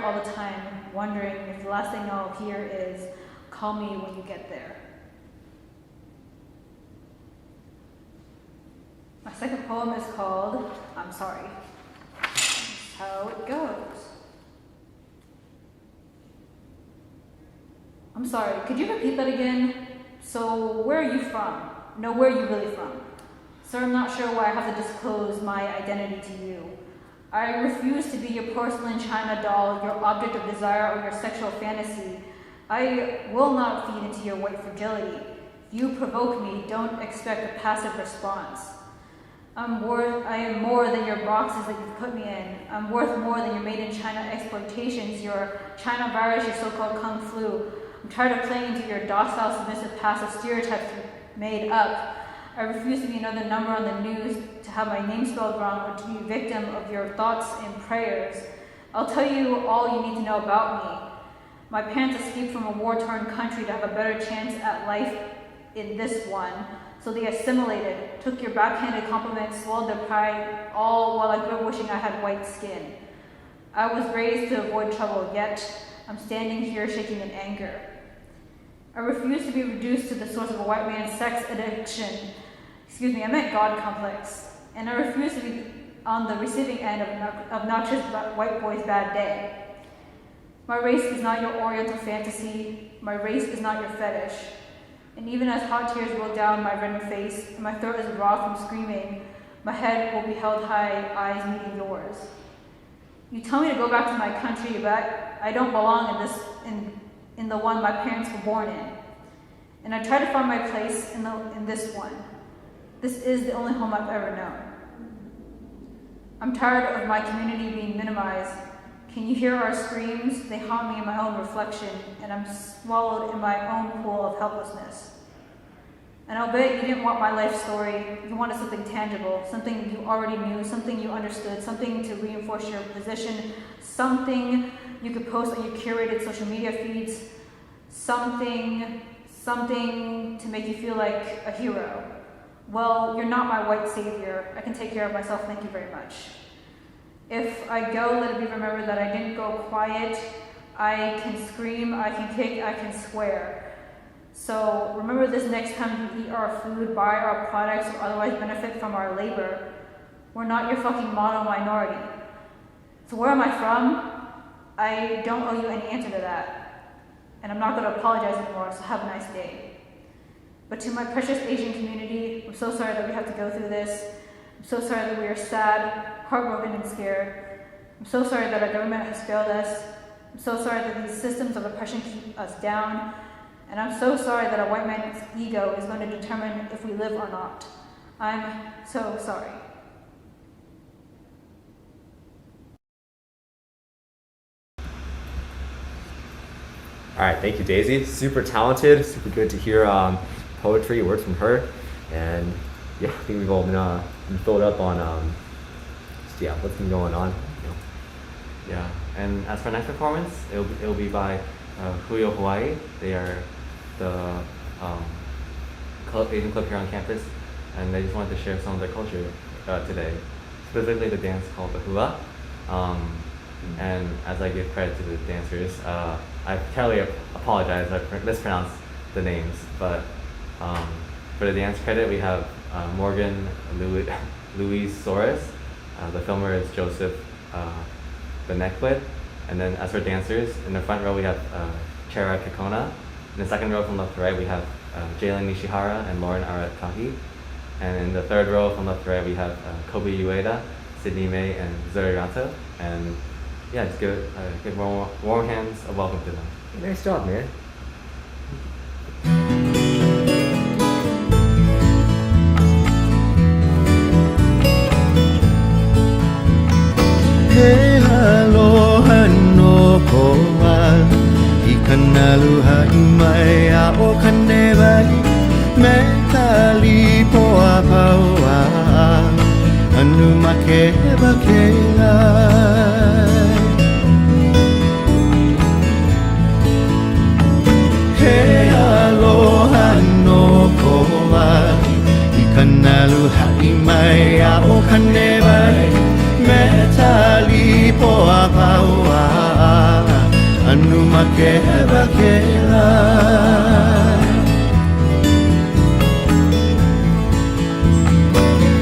Speaker 15: all the time, wondering if the last thing I'll hear is, call me when you get there. My second poem is called, I'm Sorry. That's how it goes. I'm sorry, could you repeat that again? So, where are you from? No, where are you really from? Sir, I'm not sure why I have to disclose my identity to you. I refuse to be your porcelain china doll, your object of desire, or your sexual fantasy. I will not feed into your white fragility. If you provoke me, don't expect a passive response. I am more than your boxes that you've put me in. I'm worth more than your made-in-China exploitations, your China virus, your so-called Kung Flu. I'm tired of playing into your docile, submissive, passive stereotypes you've made up. I refuse to be another number on the news, to have my name spelled wrong, or to be a victim of your thoughts and prayers. I'll tell you all you need to know about me. My parents escaped from a war-torn country to have a better chance at life in this one. So they assimilated, took your backhanded compliments, swallowed their pride, all while I grew up wishing I had white skin. I was raised to avoid trouble, yet I'm standing here shaking in anger. I refuse to be reduced to the source of a white man's sex addiction. I meant God complex. And I refuse to be on the receiving end of obnoxious white boy's bad day. My race is not your oriental fantasy. My race is not your fetish. And even as hot tears roll down my reddened face, and my throat is raw from screaming, my head will be held high, eyes meeting yours. You tell me to go back to my country, but I don't belong in the one my parents were born in. And I try to find my place in this one. This is the only home I've ever known. I'm tired of my community being minimized. Can you hear our screams? They haunt me in my own reflection, and I'm swallowed in my own pool of helplessness. And I'll bet you didn't want my life story. You wanted something tangible, something you already knew, something you understood, something to reinforce your position, something you could post on your curated social media feeds, something to make you feel like a hero. Well, you're not my white savior. I can take care of myself, thank you very much. If I go, let it be remembered that I didn't go quiet. I can scream, I can kick, I can swear. So remember this next time you eat our food, buy our products, or otherwise benefit from our labor. We're not your fucking mono minority. So where am I from? I don't owe you any answer to that. And I'm not going to apologize anymore, so have a nice day. But to my precious Asian community, I'm so sorry that we have to go through this. I'm I'm so sorry that we are sad, heartbroken, and scared. I'm so sorry that our government has failed us. I'm so sorry that these systems of oppression keep us down. And I'm so sorry that a white man's ego is going to determine if we live or not. I'm so sorry.
Speaker 3: All right, thank you, Daisy. Super talented, super good to hear poetry, words from her. And yeah, I think we've all been filled up on what's been going on.
Speaker 4: Yeah, and as for next performance, it'll be by Julio Hawaii. They are the Asian club here on campus, and they just wanted to share some of their culture today, specifically the dance called the hula. And as I give credit to the dancers, I terribly apologize if I mispronounce the names, but for the dance credit, we have Morgan Louis Soares. The filmer is Joseph Benecquit. And then as for dancers, in the front row we have Chera Kikona. In the second row from left to right, we have Jalen Nishihara and Lauren Arakahi. And in the third row from left to right, we have Kobe Ueda, Sydney May, and Zoe Rato. And yeah, just give warm hands of welcome to them.
Speaker 3: Nice job, man.
Speaker 18: He aloha no koa I kanaluha I mai a o kanewai Me tali poa paua Anu makeba kelai He aloha no koa I kanaluha I mai a o kanewai Me tali poa paua Anu makeba kelai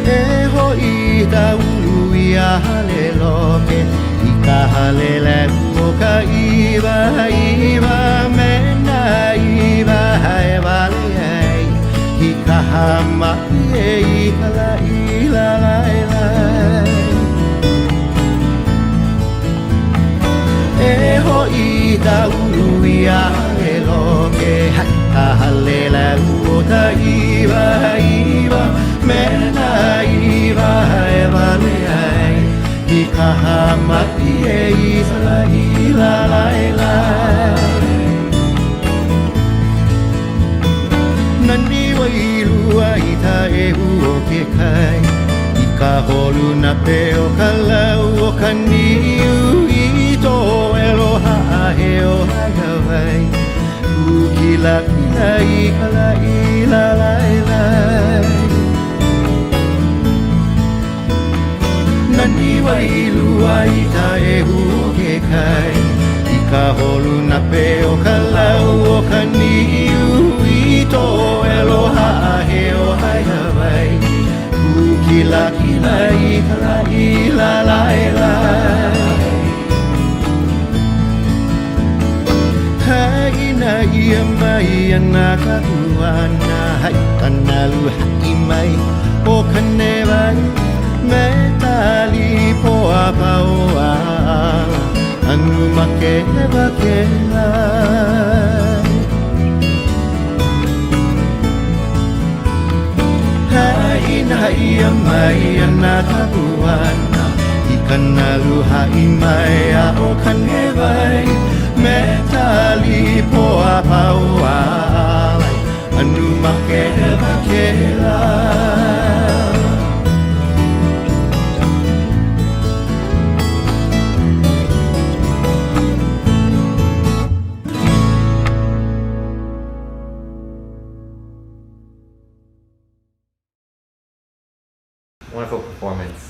Speaker 18: E hoi ta ulu I a hale loke I ka hale leku o ka iwa Me na iwa hae wale ai I ka hama I ka la lai lai E hoi ta ulu I a hale loke Ka hale leku o ka iwa Me na iwa hae wale ai I ka hama I la lai lai Nani wa ilua I ta e hu o ke kai I ka holu na pe o ka lau o ka niu I tō eloha a he o hai Hawaii Kila kila I ka la lai lai Nani wa ilua I ta e hu o ke kai I ka holu na pe o ka lau o ka niu I tō eloha a he o hai Hawaii Kila kila I ka lai lai Haina ia mai ana ka tuana Hai kanalu hai mai o kanewai Me tali poa paua Anu makeba kelai Haina ia mai ana ka tuana I kanalu hai mai a o kanewai Me tali poa paua Anu makeba kelai
Speaker 4: Wonderful performance.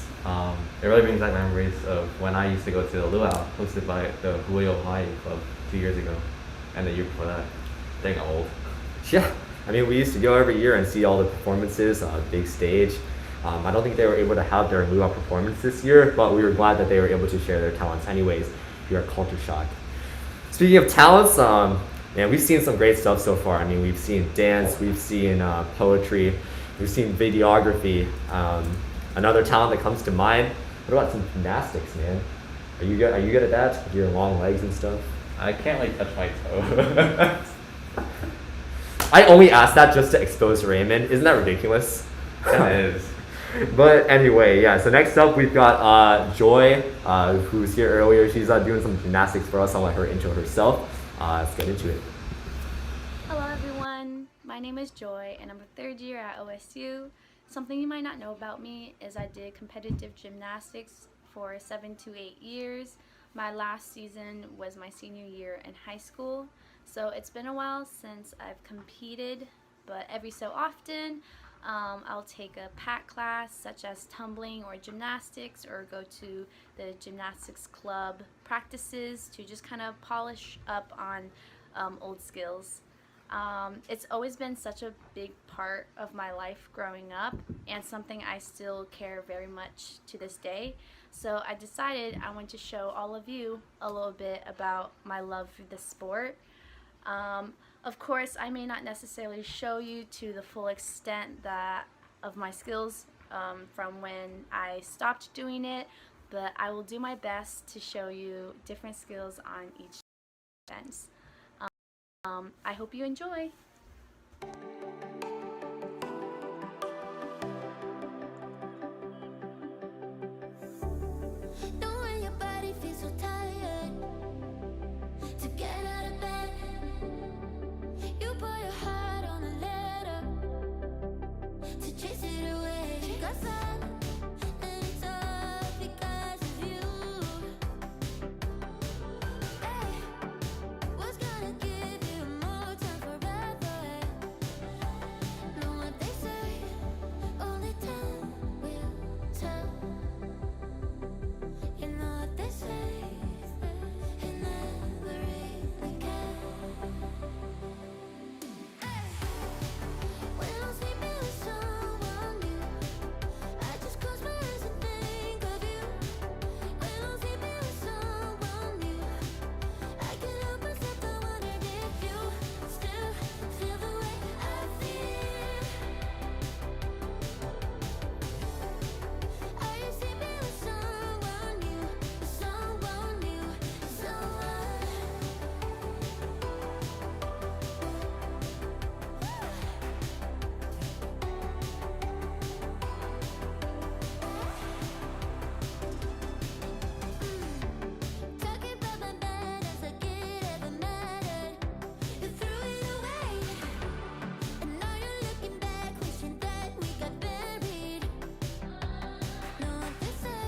Speaker 4: It really brings back memories of when I used to go to the luau hosted by the Julio Hawaii Club 2 years ago, and the year before that. Dang old.
Speaker 3: Yeah, I mean, we used to go every year and see all the performances on a big stage. I don't think they were able to have their luau performance this year, but we were glad that they were able to share their talents anyways. We are culture shock. Speaking of talents, man, we've seen some great stuff so far. I mean, we've seen dance, we've seen poetry, we've seen videography. Another talent that comes to mind. What about some gymnastics, man? Are you good at that? With your long legs and stuff?
Speaker 4: I can't like touch my toe.
Speaker 3: I only asked that just to expose Raymond. Isn't that ridiculous?
Speaker 4: It is.
Speaker 3: But anyway, yeah. So next up we've got Joy, who was here earlier. She's doing some gymnastics for us. I'll let her intro herself. Let's get into it.
Speaker 1: Hello everyone, my name is Joy and I'm a third year at OSU. Something you might not know about me is I did competitive gymnastics for 7 to 8 years. My last season was my senior year in high school. So it's been a while since I've competed, but every so often I'll take a PAC class such as tumbling or gymnastics, or go to the gymnastics club practices to just kind of polish up on old skills. It's always been such a big part of my life growing up, and something I still care very much to this day. So I decided I want to show all of you a little bit about my love for the sport. Of course, I may not necessarily show you to the full extent of my skills from when I stopped doing it, but I will do my best to show you different skills on each fence. I hope you enjoy.
Speaker 5: Knowing your body feels so tired to get out of bed. You put your heart on a letter to chase it away. Cause and it's all because of you. Hey, what's gonna give you more time forever? Know what they say, only time will tell. You know what they say, it never really can. When I'm sleeping with someone new, I just close my eyes and think of you. When I'm sleeping with someone new, I can't help myself, I wonder if you still feel the way I feel. Are you sleeping with someone new? Someone new, someone. Talking about my bed as like it ever mattered. You threw it away, and now you're looking back, wishing that we got buried. Know what they say,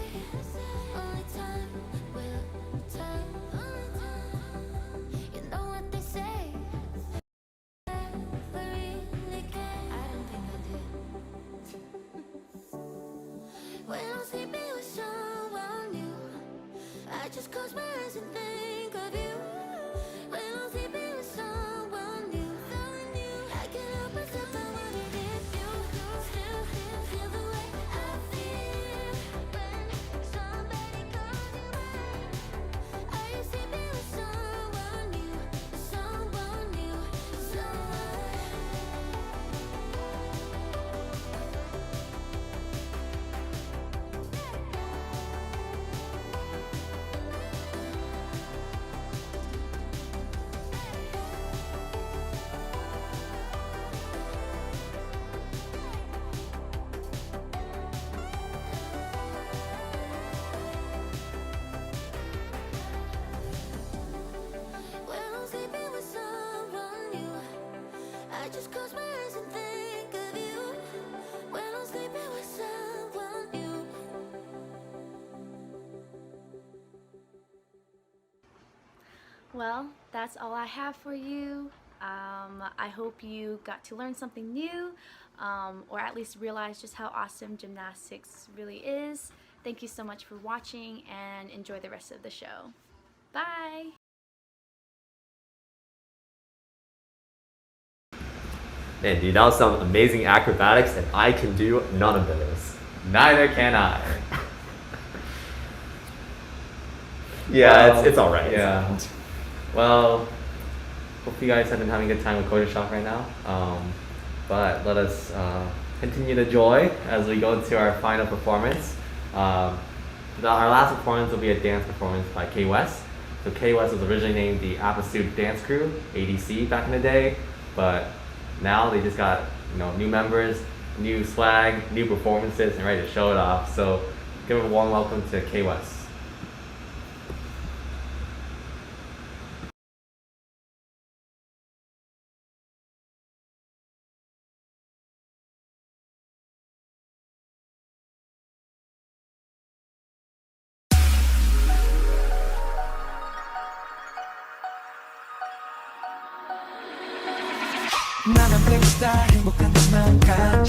Speaker 5: only time will tell. You know what they say, never really care. I don't think I did. When I'm sleeping with someone new, I just close my eyes and think of you. When I'm sleeping with someone new, I can't help myself, I wonder if you still feel the way I feel. When somebody calls you mine, are you sleeping with someone new? Someone new, someone. When I'm sleeping with someone new, I just close my eyes and think of you. When I'm sleeping with someone new.
Speaker 1: Well, that's all I have for you. I hope you got to learn something new, or at least realize just how awesome gymnastics really is. Thank you so much for watching, and enjoy the rest of the show. Bye!
Speaker 3: Man, dude, that was some amazing acrobatics, and I can do none of those.
Speaker 4: Neither can I.
Speaker 3: Yeah,
Speaker 4: Well,
Speaker 3: it's all right.
Speaker 4: Yeah. Well, hope you guys have been having a good time with Culture Shock right now. But let us continue the joy as we go into our final performance. Our last performance will be a dance performance by K West. So K West was originally named the APASU Dance Crew, ADC back in the day, but now they just got new members, new swag, new performances, and ready to show it off. So give a warm welcome to K West.
Speaker 5: 나만 백스타 행복한 것만 같아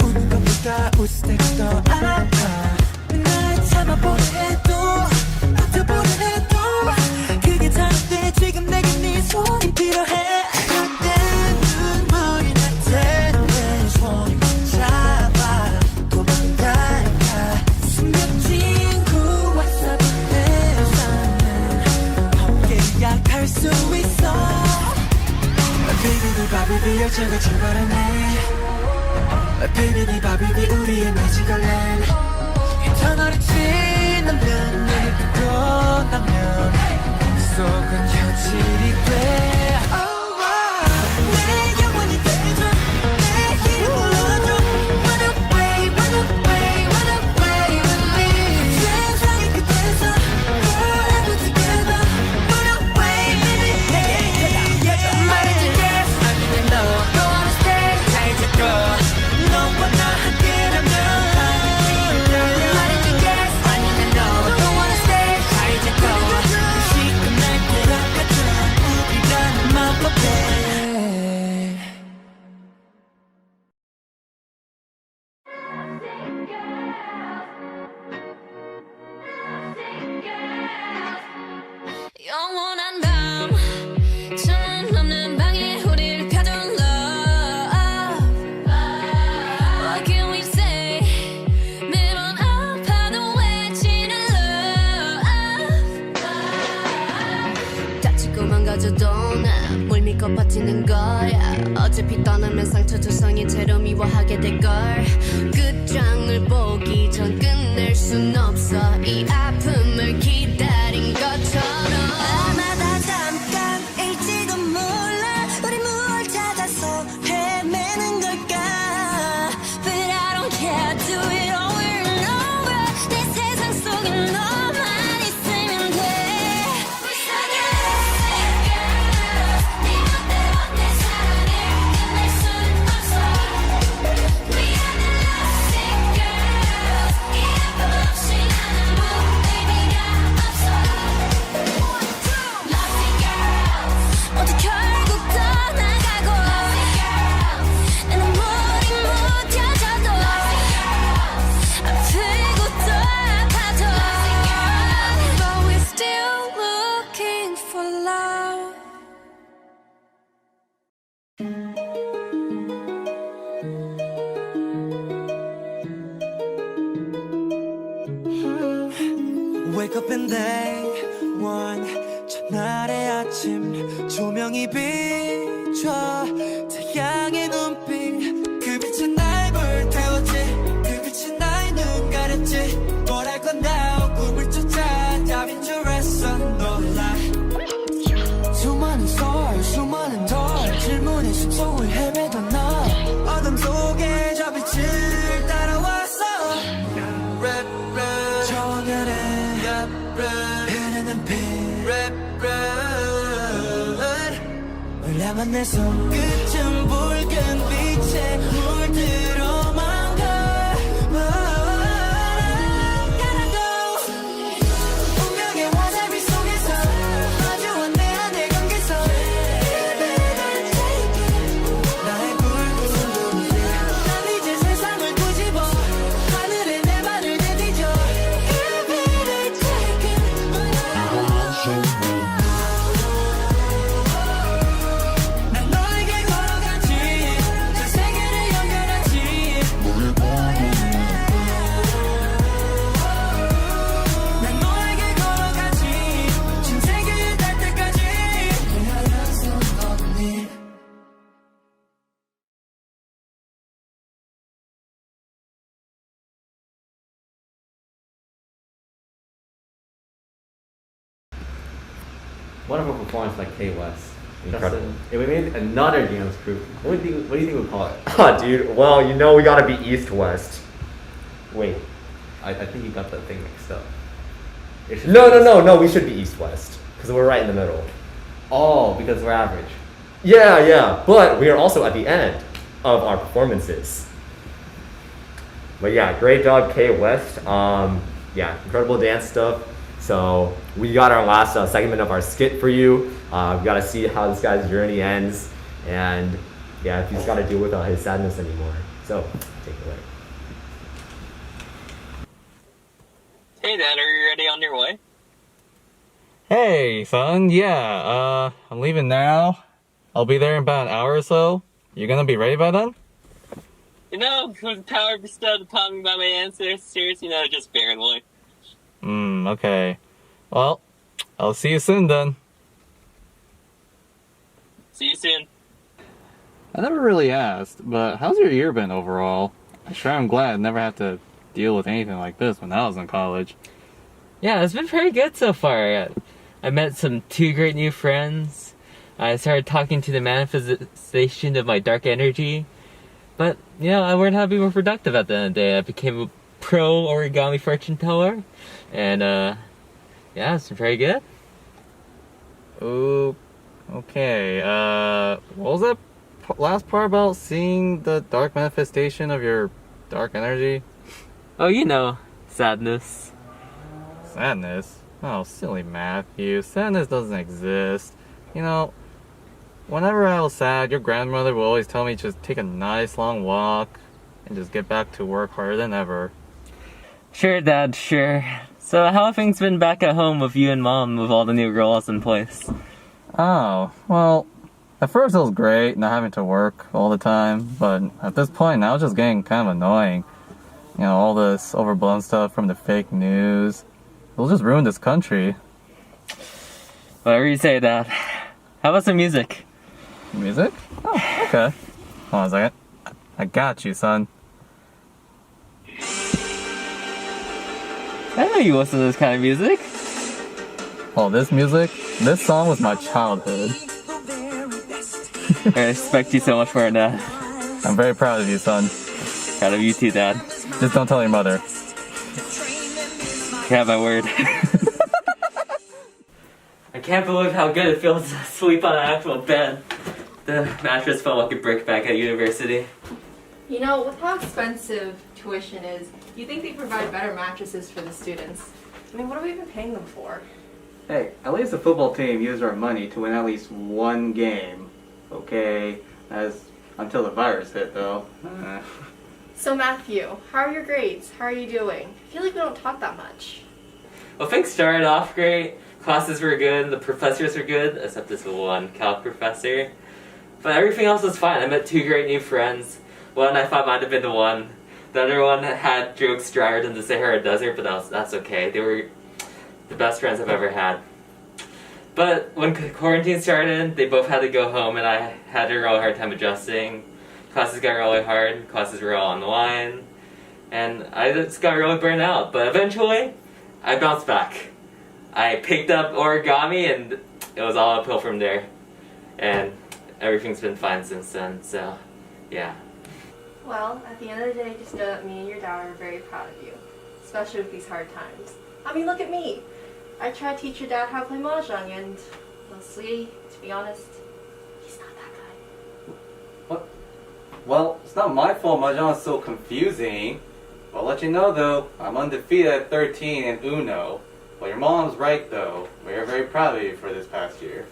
Speaker 5: 웃는 것보다 웃을 때가 더 아파 날 참아보려 해도 버텨보려 해도 그게 다른데 지금 내게 네 손이 필요해 그때 눈물이 날 텐데 손이 붙잡아 도망갈까 숨겨진 그 왓썹에서는 함께야 갈 수 있어 Baby, 바비비 열차가 출발하네 Baby, 네 바비비 우리의 매직 알람 이 터널이 지나면 날 듣고 나면 속은 현실이 돼 내 영원히 되줘 내 이름 불러줘 Run away, run away, run away with me 세상의 끝에서 forever together Run away, baby 말해줄게 No, don't wanna stay, 잘 듣고 너와 나 함께라면 말해줄게 아니면 no, don't wanna stay, 잘 듣고 시간 날 돌아가자 우리라는 마법에 영원한 밤 천 넘는 방에 우리를 가둔 love What can we say 매번 아파도 외치는 love 다치고 망가져도 난 뭘 믿고 버티는 거야 어차피 떠나면 상처 조성인 채로 미워하게 될걸 끝장을 보기 전 끝낼 순 없어 이 아픔을 기다린 것처럼 아마 다 잠깐일지도 몰라 우리 무얼 찾아서 헤매는 걸까 But I don't care do it over and over 내 세상 속에 너만 있으면 돼 네 멋대로 내 사랑을 끝낼 순 없어 We are the lovesick girls 이 아픔 없이 나는 의미가 없어 Lovesick girls 모두 결국 떠나가고 내 눈물이 묻혀져도 아프고 또 아파도 But we're still looking for love Wake up and day one 첫날의 아침 조명이 비춰 태양의 눈빛 그 빛은 날 불태웠지 그 빛은 나의 눈 가렸지 뭘 할 건가 꿈을 쫓아 답인 줄 알았어 놀라 수많은 썰 수많은 돌 질문의 숲속을 헤매던 너 어둠 속에 저 빛을 따라왔어 Red, red 정연의 흐르는 빛 Red, red 울량한 내 손끝은 붉은 빛에 물들어만 가 Gotta go 운명의 와사비 속에서 마주한 내 안의 관계서 나의 붉은 손톱이 난 이제 세상을 뒤집어 하늘에 내 발을 내디뎌 난 너에게 걸어가지 저 세계를 연결하지
Speaker 4: wonderful performance by K West.
Speaker 3: Incredible.
Speaker 4: Justin, if we made another dance group, what do you think we'll call it?
Speaker 3: Ah, dude. Well, you know we gotta be East-West. Wait.
Speaker 4: I think you got that thing mixed up.
Speaker 3: No. We should be East-West because we're right in the middle.
Speaker 4: Oh, because we're average.
Speaker 3: Yeah. But we are also at the end of our performances. But yeah, great job, K West. Yeah, incredible dance stuff. So we got our last segment of our skit for you. We got to see how this guy's journey ends, and yeah, if he's got to deal with his sadness anymore. So take it away.
Speaker 9: Hey Dad, are you ready on your way?
Speaker 19: Hey, son, yeah, I'm leaving now. I'll be there in about an hour or so. You gonna be ready by then?
Speaker 9: You know, with the power bestowed upon me by my ancestors, you know, just barely.
Speaker 19: Okay. Well, I'll see you soon then.
Speaker 9: See you soon.
Speaker 19: I never really asked, but how's your year been overall? I'm glad I never had to deal with anything like this when I was in college.
Speaker 9: Yeah, it's been pretty good so far. I met two great new friends. I started talking to the manifestation of my dark energy. But, you know, I learned how to be more productive at the end of the day. I became a pro origami fortune teller. And, yeah, it's been pretty good.
Speaker 19: Okay, what was that last part about seeing the dark manifestation of your dark energy?
Speaker 9: Oh, you know, sadness.
Speaker 19: Sadness? Oh, silly Matthew. Sadness doesn't exist. You know, whenever I was sad, your grandmother would always tell me to just take a nice long walk and just get back to work harder than ever.
Speaker 9: Sure, Dad, sure. So how have things been back at home with you and Mom with all the new roles in place?
Speaker 19: Oh, well, at first it was great not having to work all the time, but at this point now it's just getting kind of annoying. You know, all this overblown stuff from the fake news. It'll just ruin this country.
Speaker 9: Whatever you say, Dad. How about some music?
Speaker 19: Music? Oh, okay. Hold on a second. I got you, son.
Speaker 9: I know you listen to this kind of music.
Speaker 19: Oh, this music? This song was my childhood.
Speaker 9: I respect you so much for it, Dad.
Speaker 19: I'm very proud of you, son.
Speaker 9: Proud of you too, Dad.
Speaker 19: Just don't tell your mother.
Speaker 9: You have my word. I can't believe how good it feels to sleep on an actual bed. The mattress felt like a brick back at university.
Speaker 11: You know, with how expensive tuition is, you think they provide better mattresses for the students. I mean, what are we even paying them for?
Speaker 12: Hey, at least the football team used our money to win at least one game. Okay, until the virus hit, though.
Speaker 11: So Matthew, how are your grades? How are you doing? I feel like we don't talk that much.
Speaker 9: Well, things started off great. Classes were good, the professors were good, except this one calc professor. But everything else was fine. I met two great new friends. One I thought might have been the one. The other one had jokes drier than the Sahara Desert, but that's okay. They were the best friends I've ever had. But when quarantine started, they both had to go home, and I had a really hard time adjusting. Classes got really hard, classes were all online, and I just got really burned out. But eventually, I bounced back. I picked up origami, and it was all uphill from there. And everything's been fine since then, so yeah.
Speaker 11: Well, at the end of the day, just know that me and your dad are very proud of you, especially with these hard times. I mean, look at me. I tried to teach your dad how to play mahjong, and mostly, to be honest, he's not that good.
Speaker 12: What? Well, it's not my fault Mahjong is so confusing. I'll let you know though, I'm undefeated at 13 in Uno. Well, your mom's right though. We are very proud of you for this past year.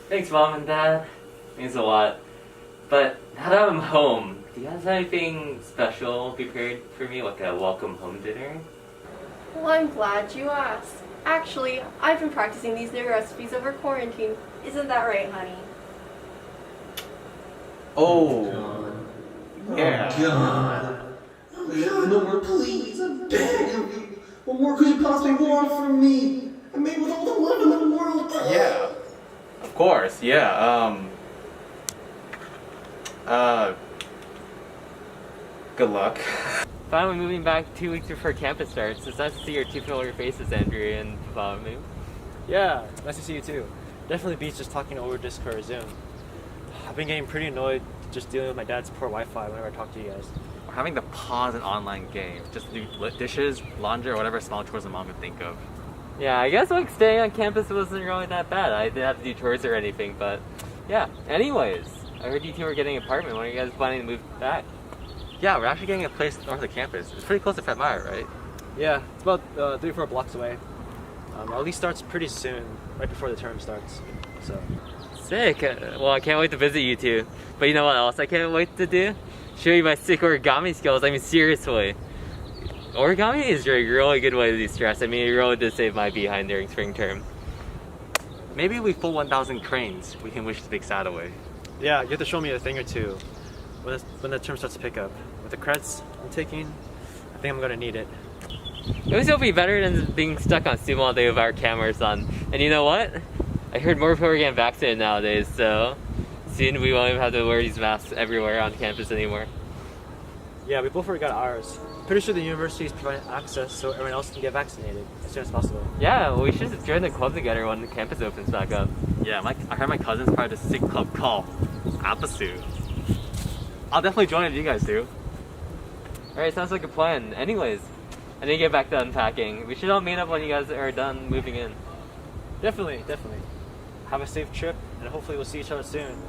Speaker 9: Thanks, Mom and Dad. Means a lot. But now that I'm home, do you guys have anything special prepared for me, like a welcome home dinner?
Speaker 11: Well, I'm glad you asked. Actually, I've been practicing these new recipes over quarantine. Isn't that right, honey?
Speaker 12: Oh. Yeah.
Speaker 20: God. No more, please. I'm begging you. What more could you possibly want from me? I made with all the love in the world.
Speaker 12: Yeah. Of course, yeah. Good luck.
Speaker 9: Finally moving back 2 weeks before campus starts. It's nice to see your two familiar faces, Andrew and Pavanu.
Speaker 21: Yeah, nice to see you too. Definitely beats just talking over Discord or Zoom. I've been getting pretty annoyed just dealing with my dad's poor Wi-Fi whenever I talk to you guys.
Speaker 13: Or having to pause an online game just to do dishes, laundry, or whatever small chores a mom could think of.
Speaker 9: Yeah, I guess like staying on campus wasn't really that bad. I didn't have to do chores or anything, but yeah. Anyways, I heard you two were getting an apartment. When are you guys planning to move back?
Speaker 13: Yeah, we're actually getting a place north of campus. It's pretty close to Fred Meyer, right?
Speaker 21: Yeah, it's about 3-4 blocks away. Our lease starts pretty soon, right before the term starts. So.
Speaker 9: Sick. Well, I can't wait to visit you two. But you know what else I can't wait to do? Show you my sick origami skills. I mean, seriously. Origami is a really good way to de-stress. I mean, it really did save my behind during spring term.
Speaker 13: Maybe we pull 1,000 cranes. We can wish the big sad away.
Speaker 21: Yeah, you have to show me a thing or two when the term starts to pick up. With the credits I'm taking, I think I'm gonna need it.
Speaker 9: It would still be better than being stuck on Zoom all day with our cameras on. And you know what? I heard more people are getting vaccinated nowadays, so soon we won't even have to wear these masks everywhere on campus anymore.
Speaker 21: Yeah, we both already got ours. Pretty sure the university is providing access so everyone else can get vaccinated as soon as possible.
Speaker 9: Yeah, well, we should join the club together when the campus opens back up.
Speaker 13: Yeah, I heard my cousin's part of a sick club called APASU. I'll definitely join if you guys do.
Speaker 9: Alright, sounds like a plan. Anyways, I need to get back to unpacking. We should all meet up when you guys are done moving in.
Speaker 21: Definitely. Have a safe trip, and hopefully we'll see each other soon.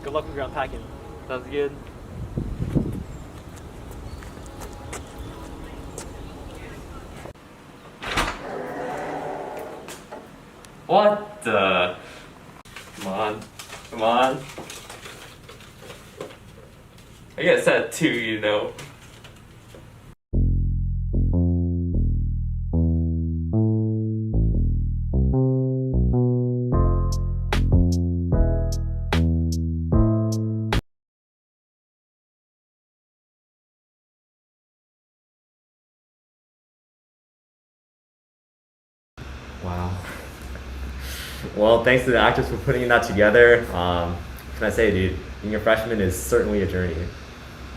Speaker 21: Good luck with your unpacking.
Speaker 9: Sounds good. What the? Come on. I got set too, you know.
Speaker 3: Wow. Well, thanks to the actors for putting that together. Can I say, dude, being a freshman is certainly a journey.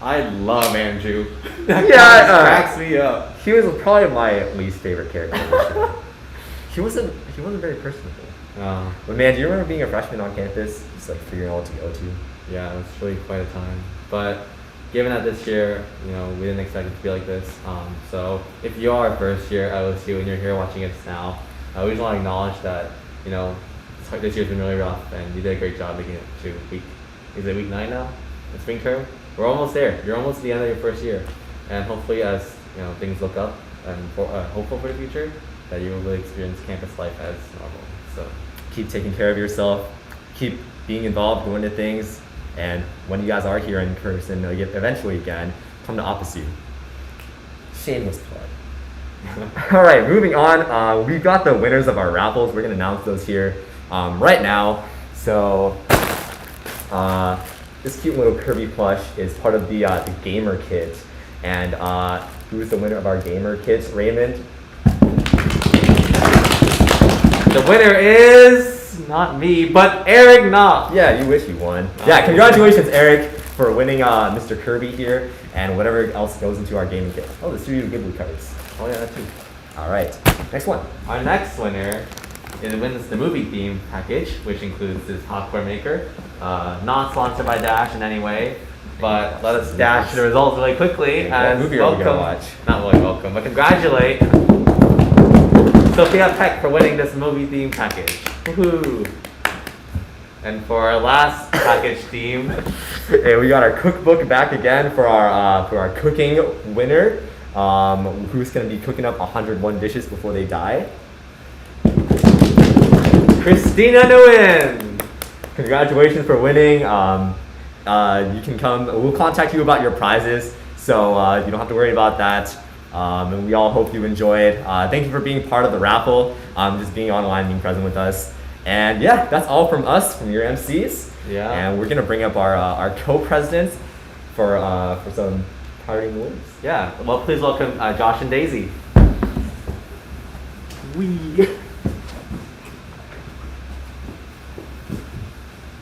Speaker 4: I love Andrew.
Speaker 3: That
Speaker 4: guy cracks me up.
Speaker 3: He was probably my least favorite character. He wasn't very personable. But man, do you remember being a freshman on campus, just like figuring out what to go to?
Speaker 4: Yeah, it was really quite a time. But given that this year, we didn't expect it to be like this. So if you are a first year at OSU and you're here watching us now, we just want to acknowledge that, this year's been really rough and you did a great job making it to week 9 now? The spring term? We're almost there. You're almost at the end of your first year. And hopefully as things look up and hopeful for the future, that you will really experience campus life as normal. So
Speaker 3: keep taking care of yourself, keep being involved, going to things, and when you guys are here in person eventually again, come to APASU. Shameless plug. All right, moving on. We've got the winners of our raffles. We're gonna announce those here right now. So this cute little Kirby plush is part of the gamer kit. And who's the winner of our gamer kits? Raymond?
Speaker 4: the winner is not me, but Eric Knopf.
Speaker 3: Yeah, you wish you won. Yeah, congratulations, Eric, for winning Mr. Kirby here and whatever else goes into our gaming kit. Oh, the Studio Ghibli cards. Oh yeah, that too. All right, next one.
Speaker 4: Our next winner wins the movie theme package, which includes this popcorn maker. Not sponsored by Dash in any way, but let us dash the results really quickly.
Speaker 3: What movie are we gonna watch?
Speaker 4: Not really welcome, but congratulate Sophia Peck for winning this movie theme package. Woohoo! And for our last package theme,
Speaker 3: hey, we got our cookbook back again for our cooking winner. Who's going to be cooking up 101 dishes before they die?
Speaker 4: Christina Nguyen!
Speaker 3: Congratulations for winning. You can come. We'll contact you about your prizes, so you don't have to worry about that. And we all hope you enjoyed. Thank you for being part of the raffle, just being online, being present with us. And yeah, that's all from us, from your MCs.
Speaker 4: Yeah.
Speaker 3: And we're gonna bring up our co-presidents for some parting words.
Speaker 4: Yeah. Well, please welcome Josh and Daisy.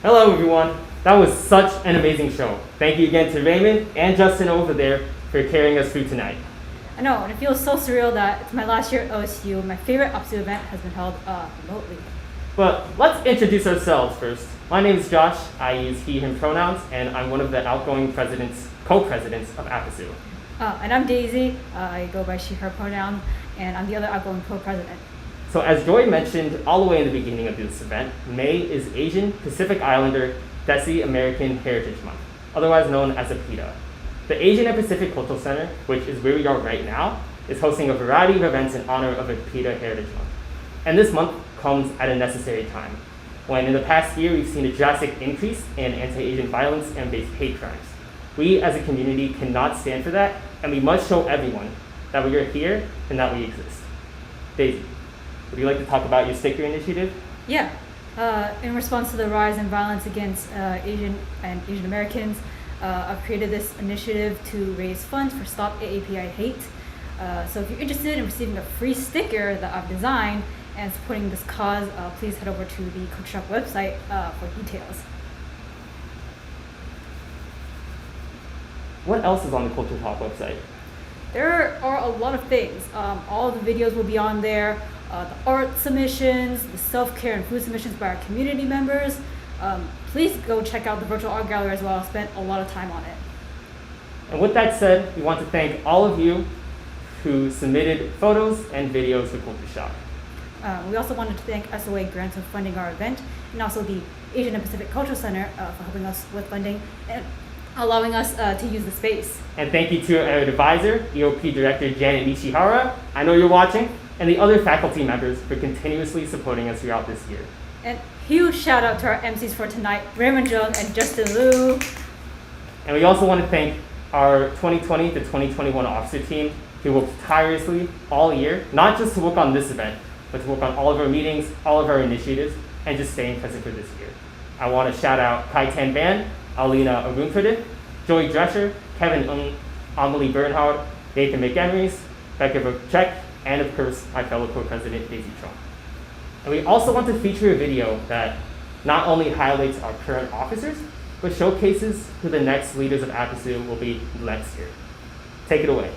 Speaker 22: Hello everyone. That was such an amazing show. Thank you again to Raymond and Justin over there for carrying us through tonight.
Speaker 15: I know, and it feels so surreal that it's my last year at OSU. My favorite APASU event has been held remotely.
Speaker 22: But let's introduce ourselves first. My name is Josh. I use he, him pronouns, and I'm one of the outgoing co-presidents of APASU.
Speaker 15: And I'm Daisy. I go by she, her pronoun, and I'm the other outgoing co-president.
Speaker 22: So as Joy mentioned all the way in the beginning of this event, May is Asian Pacific Islander Desi American Heritage Month, otherwise known as APIDA. The Asian and Pacific Cultural Center, which is where we are right now, is hosting a variety of events in honor of APIDA Heritage Month. And this month comes at a necessary time, when in the past year we've seen a drastic increase in anti-Asian violence and based hate crimes. We as a community cannot stand for that, and we must show everyone that we are here and that we exist. Daisy, would you like to talk about your sticker initiative?
Speaker 15: Yeah. In response to the rise in violence against Asian and Asian Americans, I've created this initiative to raise funds for Stop AAPI Hate. So if you're interested in receiving a free sticker that I've designed and supporting this cause, please head over to the Culture Shock website for details.
Speaker 22: What else is on the Culture Talk website?
Speaker 15: There are a lot of things. All the videos will be on there. The art submissions, the self-care and food submissions by our community members. Please go check out the virtual art gallery as well. I spent a lot of time on it.
Speaker 22: And with that said, we want to thank all of you who submitted photos and videos for Culture Shock.
Speaker 15: We also wanted to thank SOA Grants for funding our event, and also the Asian and Pacific Cultural Center for helping us with funding and allowing us to use the space.
Speaker 22: And thank you to our advisor, EOP Director Janet Nishihara, I know you're watching, and the other faculty members for continuously supporting us throughout this year.
Speaker 15: And huge shout out to our MCs for tonight, Raymond Jung and Justin Liu.
Speaker 22: And we also want to thank our 2020 to 2021 officer team who worked tirelessly all year, not just to work on this event, but to work on all of our meetings, all of our initiatives, and just staying present for this year. I want to shout out Kai Tan Ban, Alina Arunferde, Joey Drescher, Kevin Ng, Amelie Bernhard, Nathan McEneries, Becca Burchek, and of course, my fellow co-president, Daisy Chong. And we also want to feature a video that not only highlights our current officers, but showcases who the next leaders of APASU will be next year. Take it away.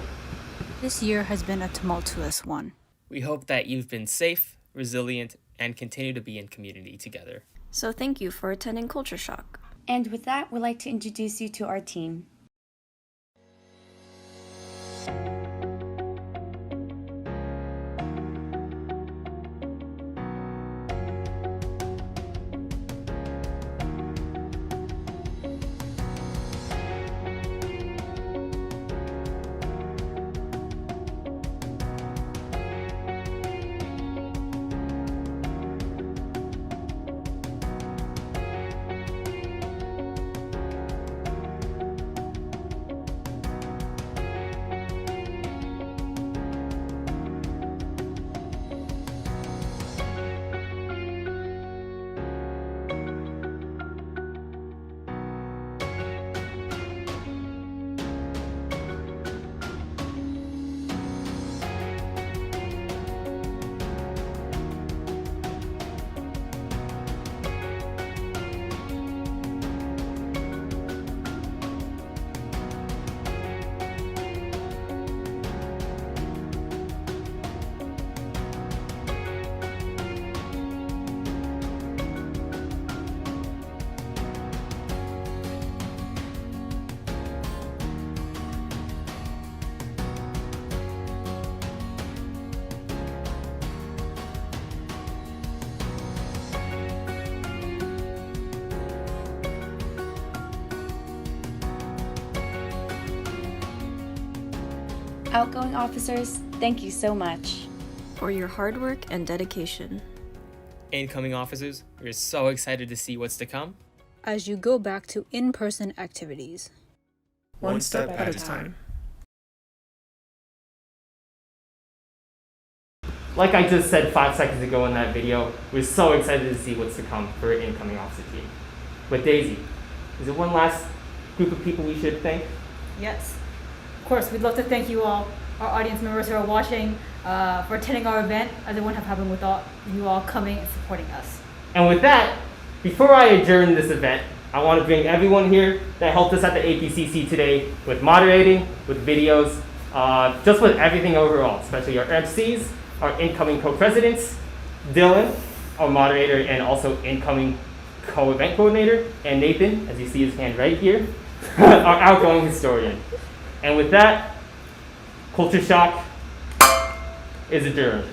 Speaker 15: This year has been a tumultuous one.
Speaker 6: We hope that you've been safe, resilient, and continue to be in community together.
Speaker 7: So thank you for attending Culture Shock.
Speaker 1: And with that, we'd like to introduce you to our team.
Speaker 7: Outgoing officers, thank you so much for your hard work and dedication.
Speaker 6: Incoming officers, we're so excited to see what's to come.
Speaker 15: As you go back to in-person activities.
Speaker 6: One step at a time.
Speaker 22: Like I just said 5 seconds ago in that video, we're so excited to see what's to come for our incoming officer team. But Daisy, is there one last group of people we should thank?
Speaker 15: Yes. Of course, we'd love to thank you all, our audience members who are watching, for attending our event, as it wouldn't have happened without you all coming and supporting us.
Speaker 22: And with that, before I adjourn this event, I want to bring everyone here that helped us at the APCC today with moderating, with videos, just with everything overall, especially our MCs, our incoming co-presidents, Dylan, our moderator and also incoming co-event coordinator, and Nathan, as you see his hand right here, our outgoing historian. And with that, Culture Shock is adjourned.